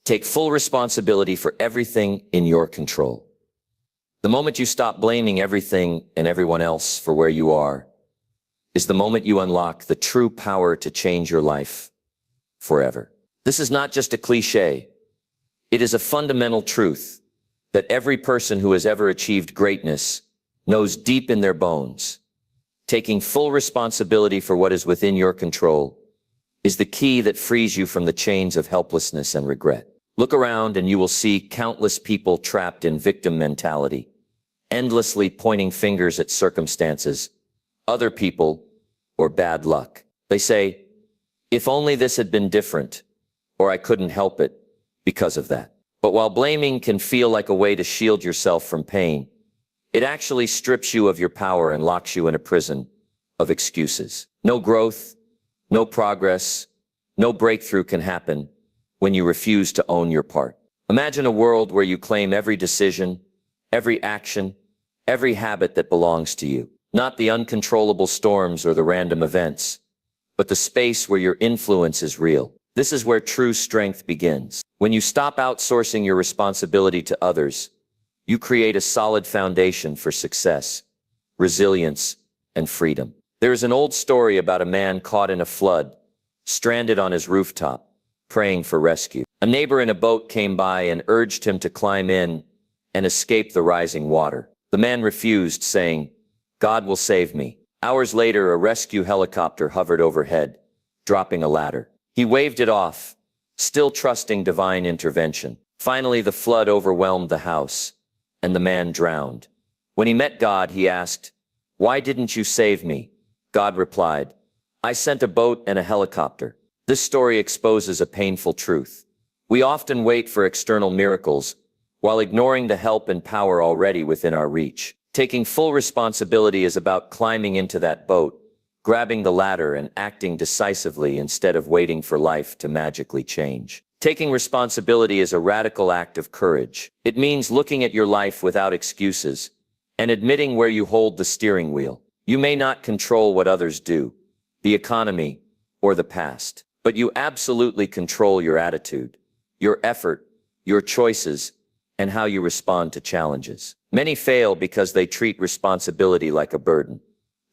Take full responsibility for everything in your control. The moment you stop blaming everything and everyone else for where you are is the moment you unlock the true power to change your life forever. This is not just a cliche. It is a fundamental truth that every person who has ever achieved greatness knows deep in their bones. Taking full responsibility for what is within your control is the key that frees you from the chains of helplessness and regret. Look around and you will see countless people trapped in victim mentality, endlessly pointing fingers at circumstances, other people, or bad luck. They say, if only this had been different, or I couldn't help it because of that. But while blaming can feel like a way to shield yourself from pain, it actually strips you of your power and locks you in a prison of excuses. No growth, no progress, no breakthrough can happen when you refuse to own your part. Imagine a world where you claim every decision, every action, every habit that belongs to you. Not the uncontrollable storms or the random events, but the space where your influence is real. This is where true strength begins. When you stop outsourcing your responsibility to others, you create a solid foundation for success, resilience, and freedom. There is an old story about a man caught in a flood, stranded on his rooftop, praying for rescue. A neighbor in a boat came by and urged him to climb in and escape the rising water. The man refused, saying, "God will save me." Hours later, a rescue helicopter hovered overhead, dropping a ladder. He waved it off, still trusting divine intervention. Finally, the flood overwhelmed the house, and the man drowned. When he met God, he asked, "Why didn't you save me?" God replied, "I sent a boat and a helicopter." This story exposes a painful truth. We often wait for external miracles, while ignoring the help and power already within our reach. Taking full responsibility is about climbing into that boat, grabbing the ladder and acting decisively instead of waiting for life to magically change. Taking responsibility is a radical act of courage. It means looking at your life without excuses and admitting where you hold the steering wheel. You may not control what others do, the economy, or the past, but you absolutely control your attitude, your effort, your choices, and how you respond to challenges. Many fail because they treat responsibility like a burden.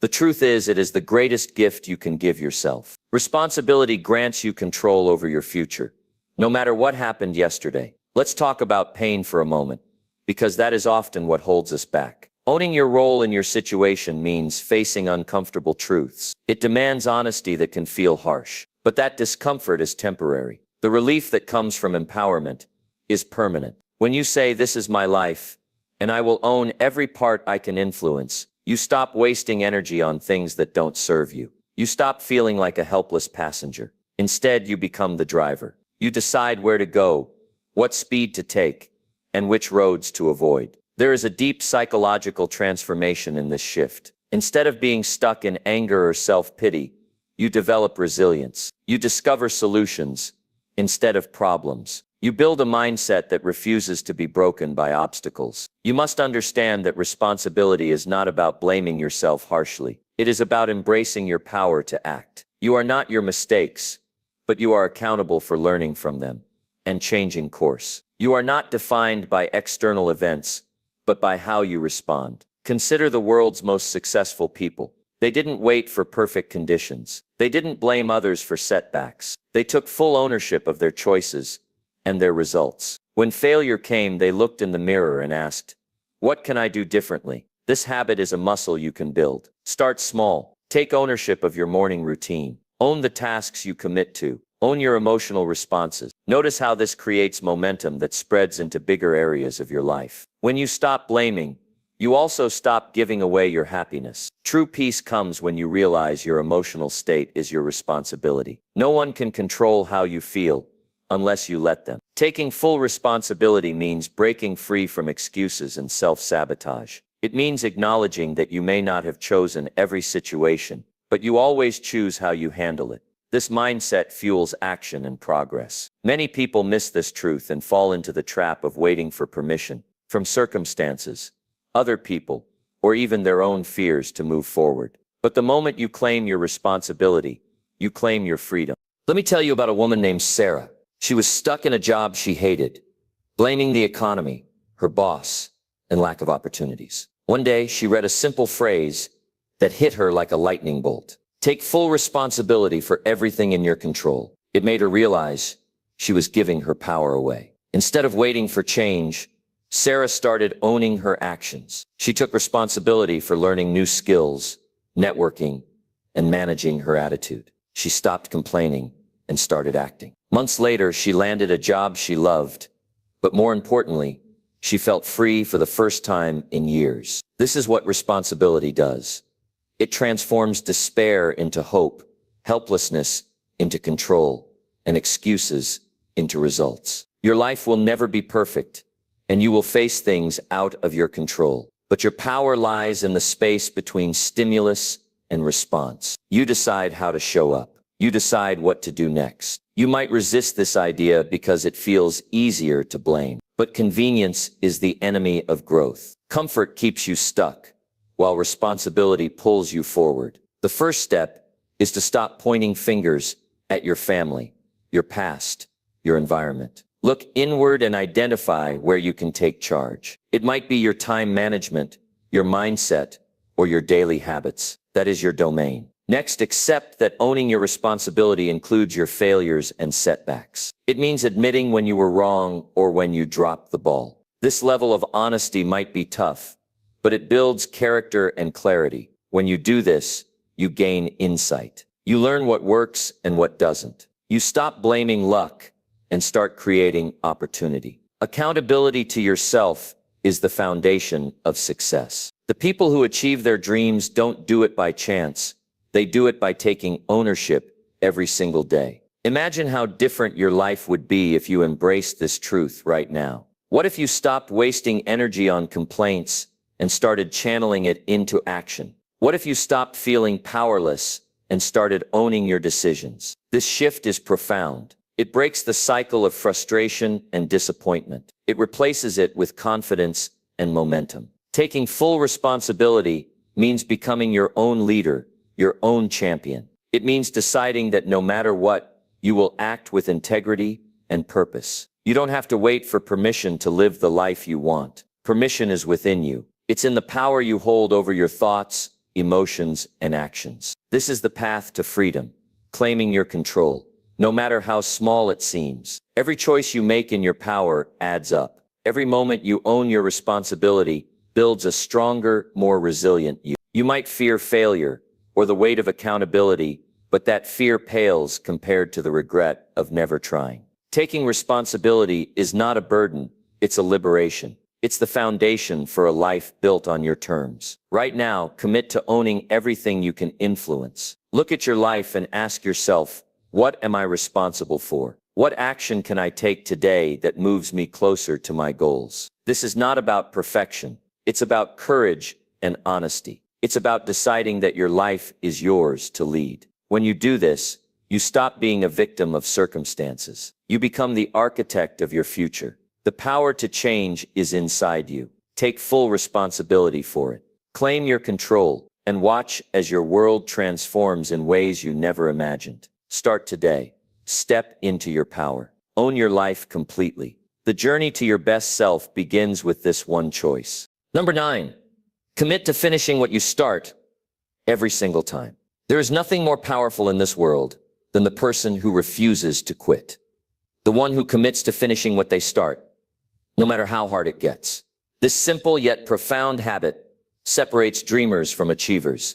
The truth is, it is the greatest gift you can give yourself. Responsibility grants you control over your future, no matter what happened yesterday. Let's talk about pain for a moment, because that is often what holds us back. Owning your role in your situation means facing uncomfortable truths. It demands honesty that can feel harsh, but that discomfort is temporary. The relief that comes from empowerment is permanent. When you say, "This is my life, and I will own every part I can influence," you stop wasting energy on things that don't serve you. You stop feeling like a helpless passenger. Instead, you become the driver. You decide where to go, what speed to take, and which roads to avoid. There is a deep psychological transformation in this shift. Instead of being stuck in anger or self-pity, you develop resilience. You discover solutions instead of problems. You build a mindset that refuses to be broken by obstacles. You must understand that responsibility is not about blaming yourself harshly. It is about embracing your power to act. You are not your mistakes, but you are accountable for learning from them and changing course. You are not defined by external events, but by how you respond. Consider the world's most successful people. They didn't wait for perfect conditions. They didn't blame others for setbacks. They took full ownership of their choices and their results. When failure came, they looked in the mirror and asked, "What can I do differently?" This habit is a muscle you can build. Start small. Take ownership of your morning routine. Own the tasks you commit to. Own your emotional responses. Notice how this creates momentum that spreads into bigger areas of your life. When you stop blaming, you also stop giving away your happiness. True peace comes when you realize your emotional state is your responsibility. No one can control how you feel unless you let them. Taking full responsibility means breaking free from excuses and self-sabotage. It means acknowledging that you may not have chosen every situation, but you always choose how you handle it. This mindset fuels action and progress. Many people miss this truth and fall into the trap of waiting for permission from circumstances, other people, or even their own fears to move forward. But the moment you claim your responsibility, you claim your freedom. Let me tell you about a woman named Sarah. She was stuck in a job she hated, blaming the economy, her boss, and lack of opportunities. One day, she read a simple phrase that hit her like a lightning bolt. Take full responsibility for everything in your control. It made her realize she was giving her power away. Instead of waiting for change, Sarah started owning her actions. She took responsibility for learning new skills, networking, and managing her attitude. She stopped complaining and started acting. Months later, she landed a job she loved, but more importantly, she felt free for the first time in years. This is what responsibility does. It transforms despair into hope, helplessness into control, and excuses into results. Your life will never be perfect, and you will face things out of your control. But your power lies in the space between stimulus and response. You decide how to show up. You decide what to do next. You might resist this idea because it feels easier to blame. But convenience is the enemy of growth. Comfort keeps you stuck, while responsibility pulls you forward. The first step is to stop pointing fingers at your family, your past, your environment. Look inward and identify where you can take charge. It might be your time management, your mindset, or your daily habits. That is your domain. Next, accept that owning your responsibility includes your failures and setbacks. It means admitting when you were wrong or when you dropped the ball. This level of honesty might be tough, but it builds character and clarity. When you do this, you gain insight. You learn what works and what doesn't. You stop blaming luck and start creating opportunity. Accountability to yourself is the foundation of success. The people who achieve their dreams don't do it by chance. They do it by taking ownership every single day. Imagine how different your life would be if you embraced this truth right now. What if you stopped wasting energy on complaints and started channeling it into action? What if you stopped feeling powerless and started owning your decisions? This shift is profound. It breaks the cycle of frustration and disappointment. It replaces it with confidence and momentum. Taking full responsibility means becoming your own leader, your own champion. It means deciding that no matter what, you will act with integrity and purpose. You don't have to wait for permission to live the life you want. Permission is within you. It's in the power you hold over your thoughts, emotions, and actions. This is the path to freedom, claiming your control, no matter how small it seems. Every choice you make in your power adds up. Every moment you own your responsibility builds a stronger, more resilient you. You might fear failure or the weight of accountability, but that fear pales compared to the regret of never trying. Taking responsibility is not a burden, it's a liberation. It's the foundation for a life built on your terms. Right now, commit to owning everything you can influence. Look at your life and ask yourself, what am I responsible for? What action can I take today that moves me closer to my goals? This is not about perfection. It's about courage and honesty. It's about deciding that your life is yours to lead. When you do this, you stop being a victim of circumstances. You become the architect of your future. The power to change is inside you. Take full responsibility for it. Claim your control and watch as your world transforms in ways you never imagined. Start today. Step into your power. Own your life completely. The journey to your best self begins with this one choice. Number 9, commit to finishing what you start every single time. There is nothing more powerful in this world than the person who refuses to quit. The one who commits to finishing what they start, no matter how hard it gets. This simple yet profound habit separates dreamers from achievers,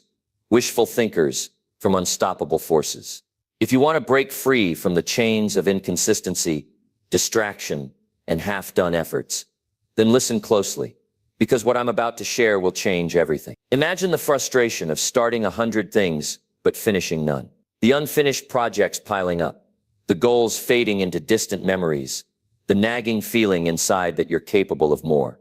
wishful thinkers from unstoppable forces. If you want to break free from the chains of inconsistency, distraction, and half-done efforts, then listen closely, because what I'm about to share will change everything. Imagine the frustration of starting 100 things, but finishing none. The unfinished projects piling up, the goals fading into distant memories, the nagging feeling inside that you're capable of more,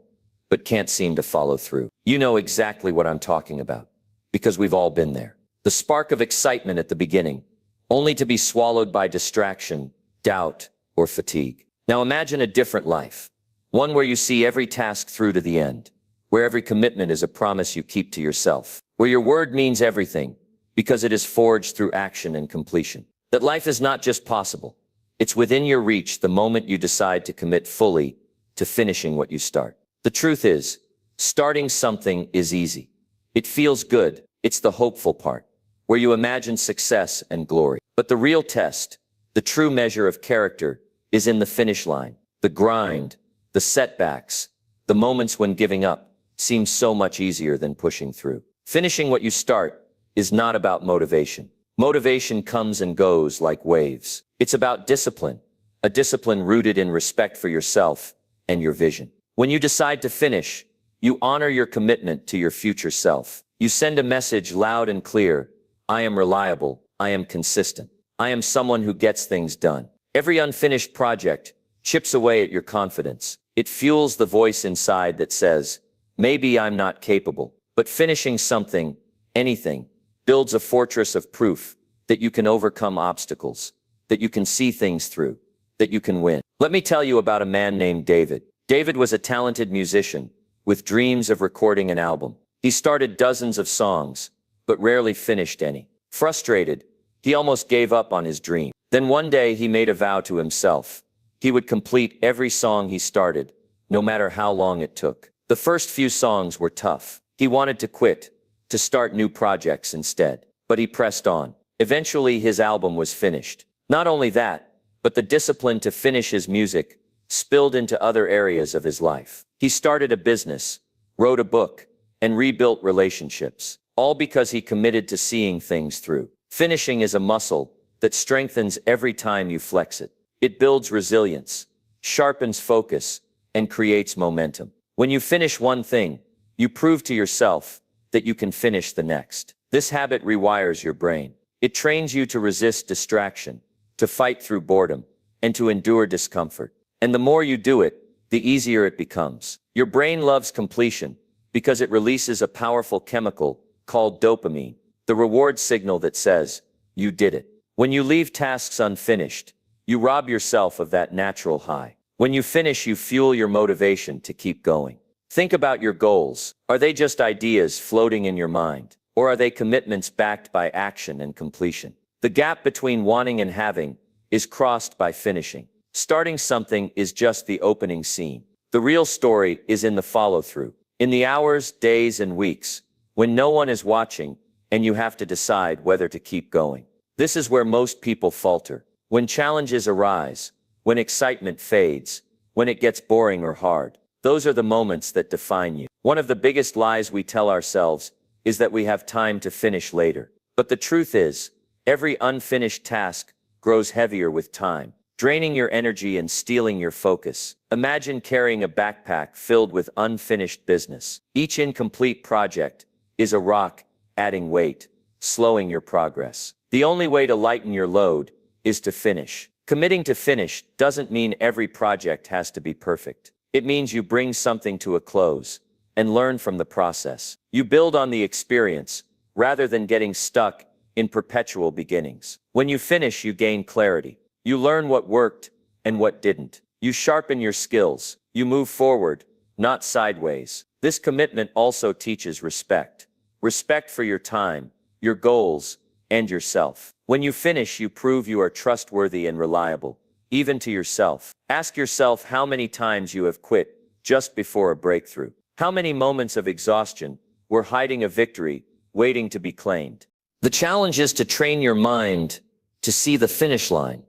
but can't seem to follow through. You know exactly what I'm talking about, because we've all been there. The spark of excitement at the beginning, only to be swallowed by distraction, doubt, or fatigue. Now imagine a different life, one where you see every task through to the end, where every commitment is a promise you keep to yourself, where your word means everything, because it is forged through action and completion. That life is not just possible, It's within your reach the moment you decide to commit fully to finishing what you start. The truth is, starting something is easy. It feels good. It's the hopeful part, where you imagine success and glory. But the real test, the true measure of character, is in the finish line. The grind, the setbacks, the moments when giving up seems so much easier than pushing through. Finishing what you start is not about motivation. Motivation comes and goes like waves. It's about discipline, a discipline rooted in respect for yourself and your vision. When you decide to finish, you honor your commitment to your future self. You send a message loud and clear: I am reliable, I am consistent, I am someone who gets things done. Every unfinished project chips away at your confidence. It fuels the voice inside that says, maybe I'm not capable. But finishing something, anything, builds a fortress of proof that you can overcome obstacles, that you can see things through, that you can win. Let me tell you about a man named David. David was a talented musician with dreams of recording an album. He started dozens of songs, but rarely finished any. Frustrated, he almost gave up on his dream. Then one day he made a vow to himself. He would complete every song he started, no matter how long it took. The first few songs were tough. He wanted to quit, to start new projects instead. But he pressed on. Eventually his album was finished. Not only that, but the discipline to finish his music spilled into other areas of his life. He started a business, wrote a book, and rebuilt relationships, all because he committed to seeing things through. Finishing is a muscle that strengthens every time you flex it. It builds resilience, sharpens focus, and creates momentum. When you finish one thing, you prove to yourself that you can finish the next. This habit rewires your brain. It trains you to resist distraction, to fight through boredom, and to endure discomfort. And the more you do it, the easier it becomes. Your brain loves completion because it releases a powerful chemical called dopamine, the reward signal that says, you did it. When you leave tasks unfinished, you rob yourself of that natural high. When you finish, you fuel your motivation to keep going. Think about your goals. Are they just ideas floating in your mind? Or are they commitments backed by action and completion? The gap between wanting and having is crossed by finishing. Starting something is just the opening scene. The real story is in the follow-through. In the hours, days, and weeks, when no one is watching and you have to decide whether to keep going. This is where most people falter. When challenges arise, when excitement fades, when it gets boring or hard, those are the moments that define you. One of the biggest lies we tell ourselves is that we have time to finish later. But the truth is, every unfinished task grows heavier with time, draining your energy and stealing your focus. Imagine carrying a backpack filled with unfinished business. Each incomplete project is a rock, adding weight, slowing your progress. The only way to lighten your load is to finish. Committing to finish doesn't mean every project has to be perfect. It means you bring something to a close and learn from the process. You build on the experience rather than getting stuck in perpetual beginnings. When you finish, you gain clarity. You learn what worked and what didn't. You sharpen your skills. You move forward, not sideways. This commitment also teaches respect. Respect for your time, your goals, and yourself. When you finish, you prove you are trustworthy and reliable, even to yourself. Ask yourself how many times you have quit just before a breakthrough. How many moments of exhaustion were hiding a victory, waiting to be claimed. The challenge is to train your mind to see the finish line,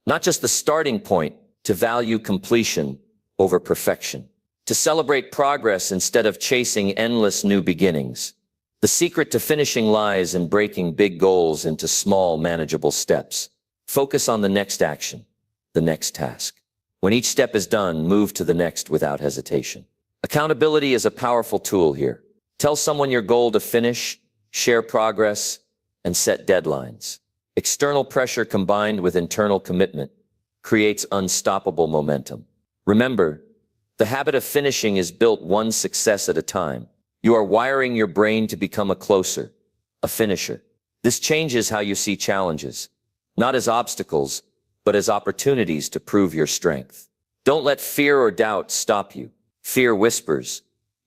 not just the starting point, to value completion over perfection, to celebrate progress instead of chasing endless new beginnings. The secret to finishing lies in breaking big goals into small, manageable steps. Focus on the next action, the next task. When each step is done, move to the next without hesitation. Accountability is a powerful tool here. Tell someone your goal to finish, share progress, and set deadlines. External pressure combined with internal commitment creates unstoppable momentum. Remember, the habit of finishing is built one success at a time. You are wiring your brain to become a finisher. This changes how you see challenges, not as obstacles, but as opportunities to prove your strength. Don't let fear or doubt stop you. Fear whispers,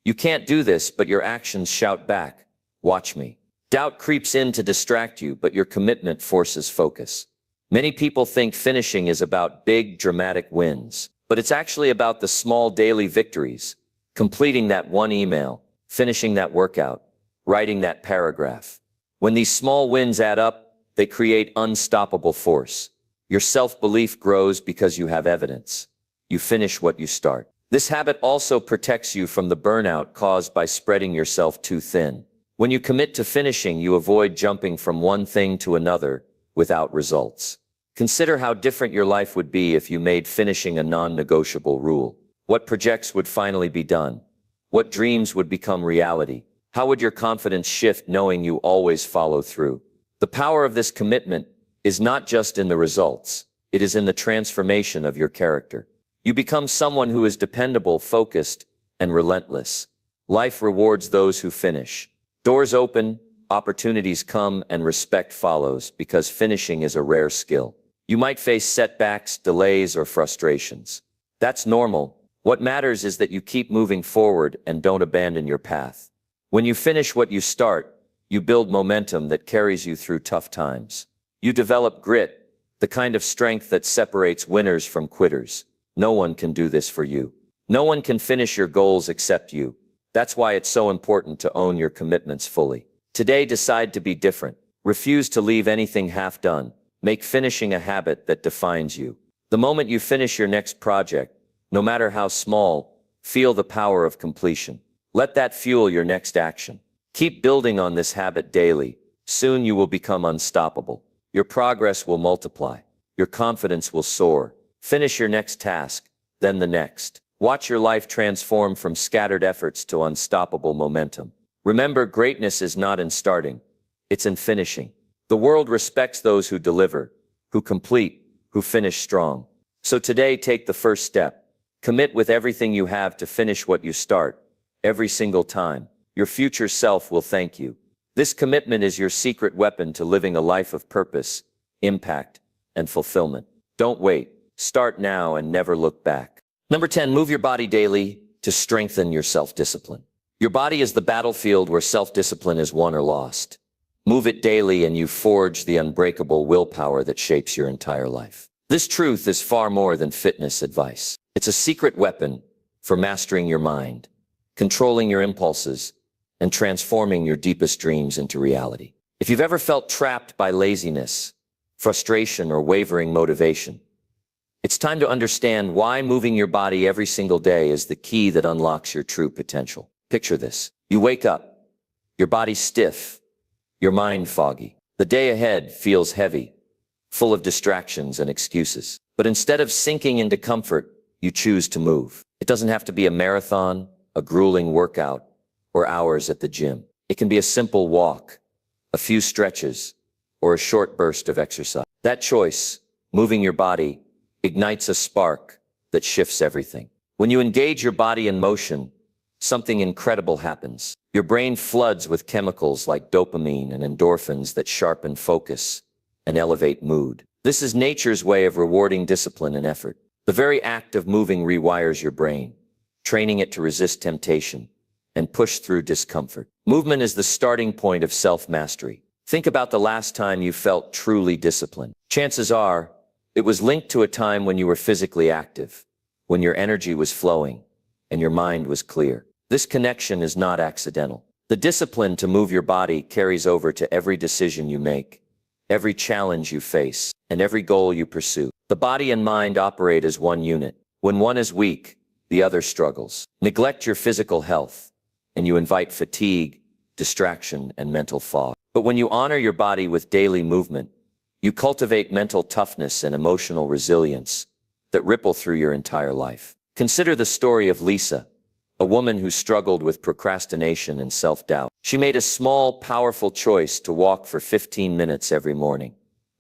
"You can't do this," but your actions shout back, "Watch me." Doubt creeps in to distract you, but your commitment forces focus. Many people think finishing is about big, dramatic wins, but it's actually about the small daily victories, completing that one email, finishing that workout, writing that paragraph. When these small wins add up, they create unstoppable force. Your self-belief grows because you have evidence. You finish what you start. This habit also protects you from the burnout caused by spreading yourself too thin. When you commit to finishing, you avoid jumping from one thing to another without results. Consider how different your life would be if you made finishing a non-negotiable rule. What projects would finally be done? What dreams would become reality? How would your confidence shift knowing you always follow through? The power of this commitment is not just in the results. It is in the transformation of your character. You become someone who is dependable, focused, and relentless. Life rewards those who finish. Doors open, opportunities come, and respect follows because finishing is a rare skill. You might face setbacks, delays, or frustrations. That's normal. What matters is that you keep moving forward and don't abandon your path. When you finish what you start, you build momentum that carries you through tough times. You develop grit, the kind of strength that separates winners from quitters. No one can do this for you. No one can finish your goals except you. That's why it's so important to own your commitments fully. Today, decide to be different. Refuse to leave anything half done. Make finishing a habit that defines you. The moment you finish your next project, no matter how small, feel the power of completion. Let that fuel your next action. Keep building on this habit daily. Soon you will become unstoppable. Your progress will multiply. Your confidence will soar. Finish your next task, then the next. Watch your life transform from scattered efforts to unstoppable momentum. Remember, greatness is not in starting. It's in finishing. The world respects those who deliver, who complete, who finish strong. So today, take the first step. Commit with everything you have to finish what you start. Every single time. Your future self will thank you. This commitment is your secret weapon to living a life of purpose, impact, and fulfillment. Don't wait. Start now and never look back. Number 10, move your body daily to strengthen your self-discipline. Your body is the battlefield where self-discipline is won or lost. Move it daily and you forge the unbreakable willpower that shapes your entire life. This truth is far more than fitness advice. It's a secret weapon for mastering your mind, controlling your impulses, and transforming your deepest dreams into reality. If you've ever felt trapped by laziness, frustration, or wavering motivation, it's time to understand why moving your body every single day is the key that unlocks your true potential. Picture this. You wake up, your body's stiff, your mind foggy. The day ahead feels heavy, full of distractions and excuses. But instead of sinking into comfort, you choose to move. It doesn't have to be a marathon, a grueling workout, or hours at the gym. It can be a simple walk, a few stretches, or a short burst of exercise. That choice, moving your body, ignites a spark that shifts everything. When you engage your body in motion, something incredible happens. Your brain floods with chemicals like dopamine and endorphins that sharpen focus and elevate mood. This is nature's way of rewarding discipline and effort. The very act of moving rewires your brain, training it to resist temptation and push through discomfort. Movement is the starting point of self-mastery. Think about the last time you felt truly disciplined. Chances are, it was linked to a time when you were physically active, when your energy was flowing, and your mind was clear. This connection is not accidental. The discipline to move your body carries over to every decision you make, every challenge you face, and every goal you pursue. The body and mind operate as one unit. When one is weak, the other struggles. Neglect your physical health, and you invite fatigue, distraction, and mental fog. But when you honor your body with daily movement, you cultivate mental toughness and emotional resilience that ripple through your entire life. Consider the story of Lisa, a woman who struggled with procrastination and self-doubt. She made a small, powerful choice to walk for 15 minutes every morning,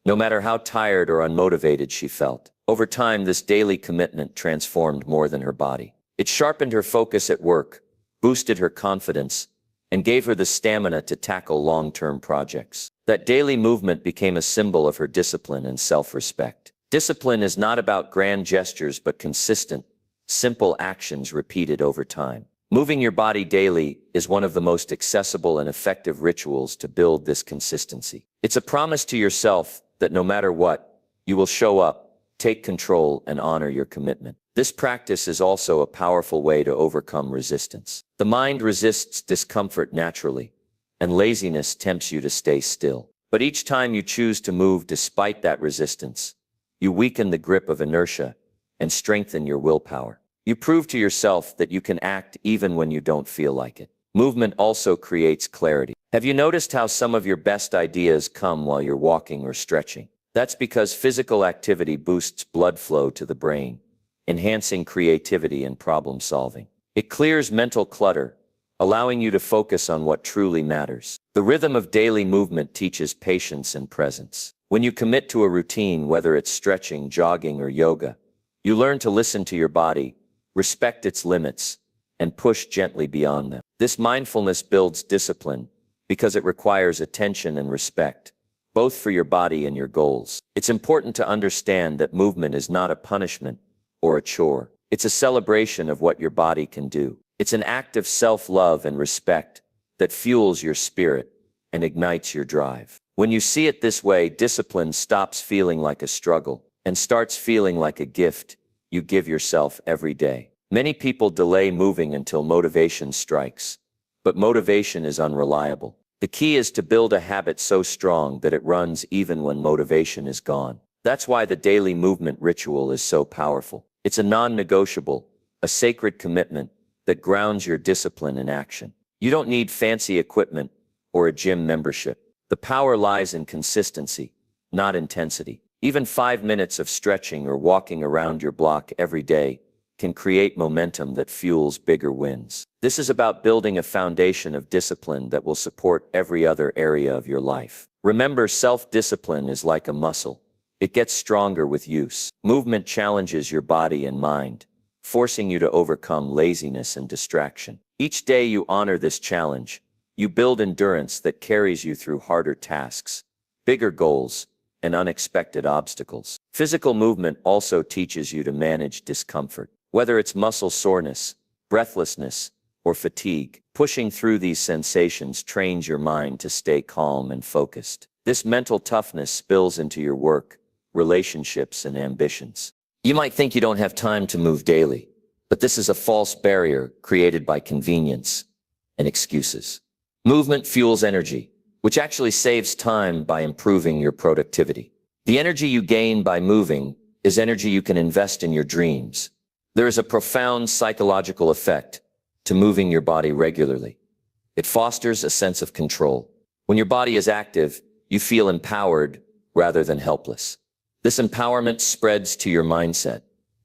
no matter how tired or unmotivated she felt. Over time, this daily commitment transformed more than her body. It sharpened her focus at work, boosted her confidence, and gave her the stamina to tackle long-term projects. That daily movement became a symbol of her discipline and self-respect. Discipline is not about grand gestures but consistent, simple actions repeated over time. Moving your body daily is one of the most accessible and effective rituals to build this consistency. It's a promise to yourself that no matter what, You will show up, take control, and honor your commitment. This practice is also a powerful way to overcome resistance. The mind resists discomfort naturally, and laziness tempts you to stay still. But each time you choose to move despite that resistance, you weaken the grip of inertia and strengthen your willpower. You prove to yourself that you can act even when you don't feel like it. Movement also creates clarity. Have you noticed how some of your best ideas come while you're walking or stretching? That's because physical activity boosts blood flow to the brain, enhancing creativity and problem solving. It clears mental clutter, allowing you to focus on what truly matters. The rhythm of daily movement teaches patience and presence. When you commit to a routine, whether it's stretching, jogging, or yoga, you learn to listen to your body, respect its limits, and push gently beyond them. This mindfulness builds discipline because it requires attention and respect, both for your body and your goals. It's important to understand that movement is not a punishment or a chore. It's a celebration of what your body can do. It's an act of self-love and respect that fuels your spirit and ignites your drive. When you see it this way, discipline stops feeling like a struggle and starts feeling like a gift you give yourself every day. Many people delay moving until motivation strikes, but motivation is unreliable. The key is to build a habit so strong that it runs even when motivation is gone. That's why the daily movement ritual is so powerful. It's a non-negotiable, a sacred commitment that grounds your discipline in action. You don't need fancy equipment or a gym membership. The power lies in consistency, not intensity. Even 5 minutes of stretching or walking around your block every day can create momentum that fuels bigger wins. This is about building a foundation of discipline that will support every other area of your life. Remember, self-discipline is like a muscle. It gets stronger with use. Movement challenges your body and mind, forcing you to overcome laziness and distraction. Each day you honor this challenge, you build endurance that carries you through harder tasks, bigger goals, and unexpected obstacles. Physical movement also teaches you to manage discomfort. Whether it's muscle soreness, breathlessness, or fatigue, pushing through these sensations trains your mind to stay calm and focused. This mental toughness spills into your work, relationships, and ambitions. You might think you don't have time to move daily, but this is a false barrier created by convenience and excuses. Movement fuels energy, which actually saves time by improving your productivity. The energy you gain by moving is energy you can invest in your dreams. There is a profound psychological effect to moving your body regularly. It fosters a sense of control. When your body is active, you feel empowered rather than helpless. This empowerment spreads to your mindset,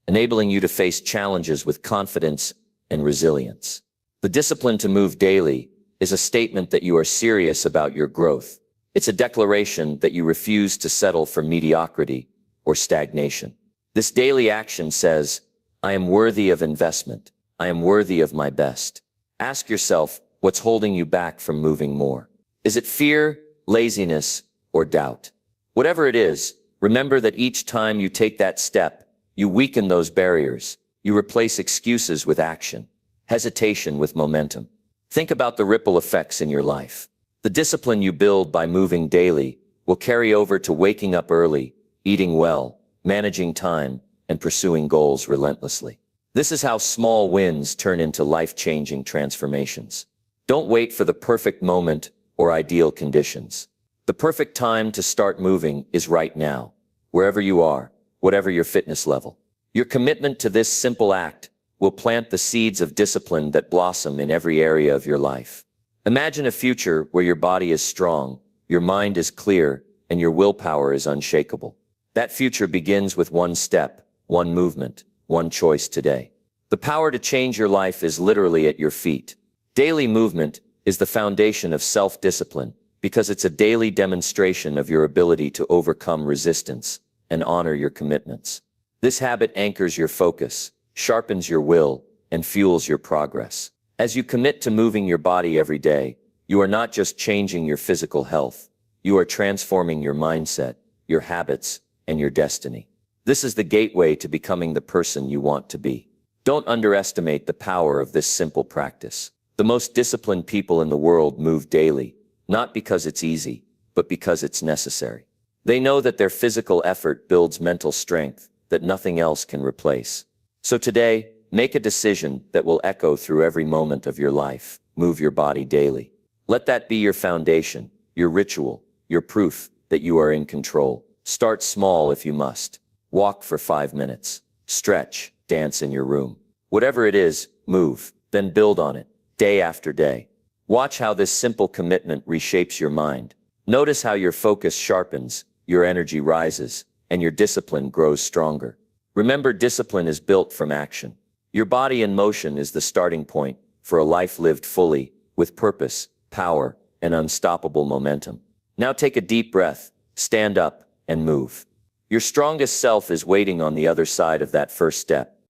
enabling you to face challenges with confidence and resilience. The discipline to move daily is a statement that you are serious about your growth. It's a declaration that you refuse to settle for mediocrity or stagnation. This daily action says, I am worthy of investment. I am worthy of my best. Ask yourself, what's holding you back from moving more? Is it fear, laziness, or doubt? Whatever it is, remember that each time you take that step, you weaken those barriers. You replace excuses with action, hesitation with momentum. Think about the ripple effects in your life. The discipline you build by moving daily will carry over to waking up early, eating well, managing time, and pursuing goals relentlessly. This is how small wins turn into life-changing transformations. Don't wait for the perfect moment or ideal conditions. The perfect time to start moving is right now, wherever you are, whatever your fitness level. Your commitment to this simple act will plant the seeds of discipline that blossom in every area of your life. Imagine a future where your body is strong, your mind is clear, and your willpower is unshakable. That future begins with one step, one movement, one choice today. The power to change your life is literally at your feet. Daily movement is the foundation of self-discipline because it's a daily demonstration of your ability to overcome resistance and honor your commitments. This habit anchors your focus, sharpens your will, and fuels your progress. As you commit to moving your body every day, you are not just changing your physical health, you are transforming your mindset, your habits, and your destiny. This is the gateway to becoming the person you want to be. Don't underestimate the power of this simple practice. The most disciplined people in the world move daily, not because it's easy, but because it's necessary. They know that their physical effort builds mental strength that nothing else can replace. So today, make a decision that will echo through every moment of your life. Move your body daily. Let that be your foundation, your ritual, your proof that you are in control. Start small if you must. Walk for 5 minutes. Stretch, dance in your room. Whatever it is, move, then build on it, day after day. Watch how this simple commitment reshapes your mind. Notice how your focus sharpens, your energy rises, and your discipline grows stronger. Remember, discipline is built from action. Your body in motion is the starting point for a life lived fully, with purpose, power, and unstoppable momentum. Now take a deep breath, stand up, and move. Your strongest self is waiting on the other side of that first step.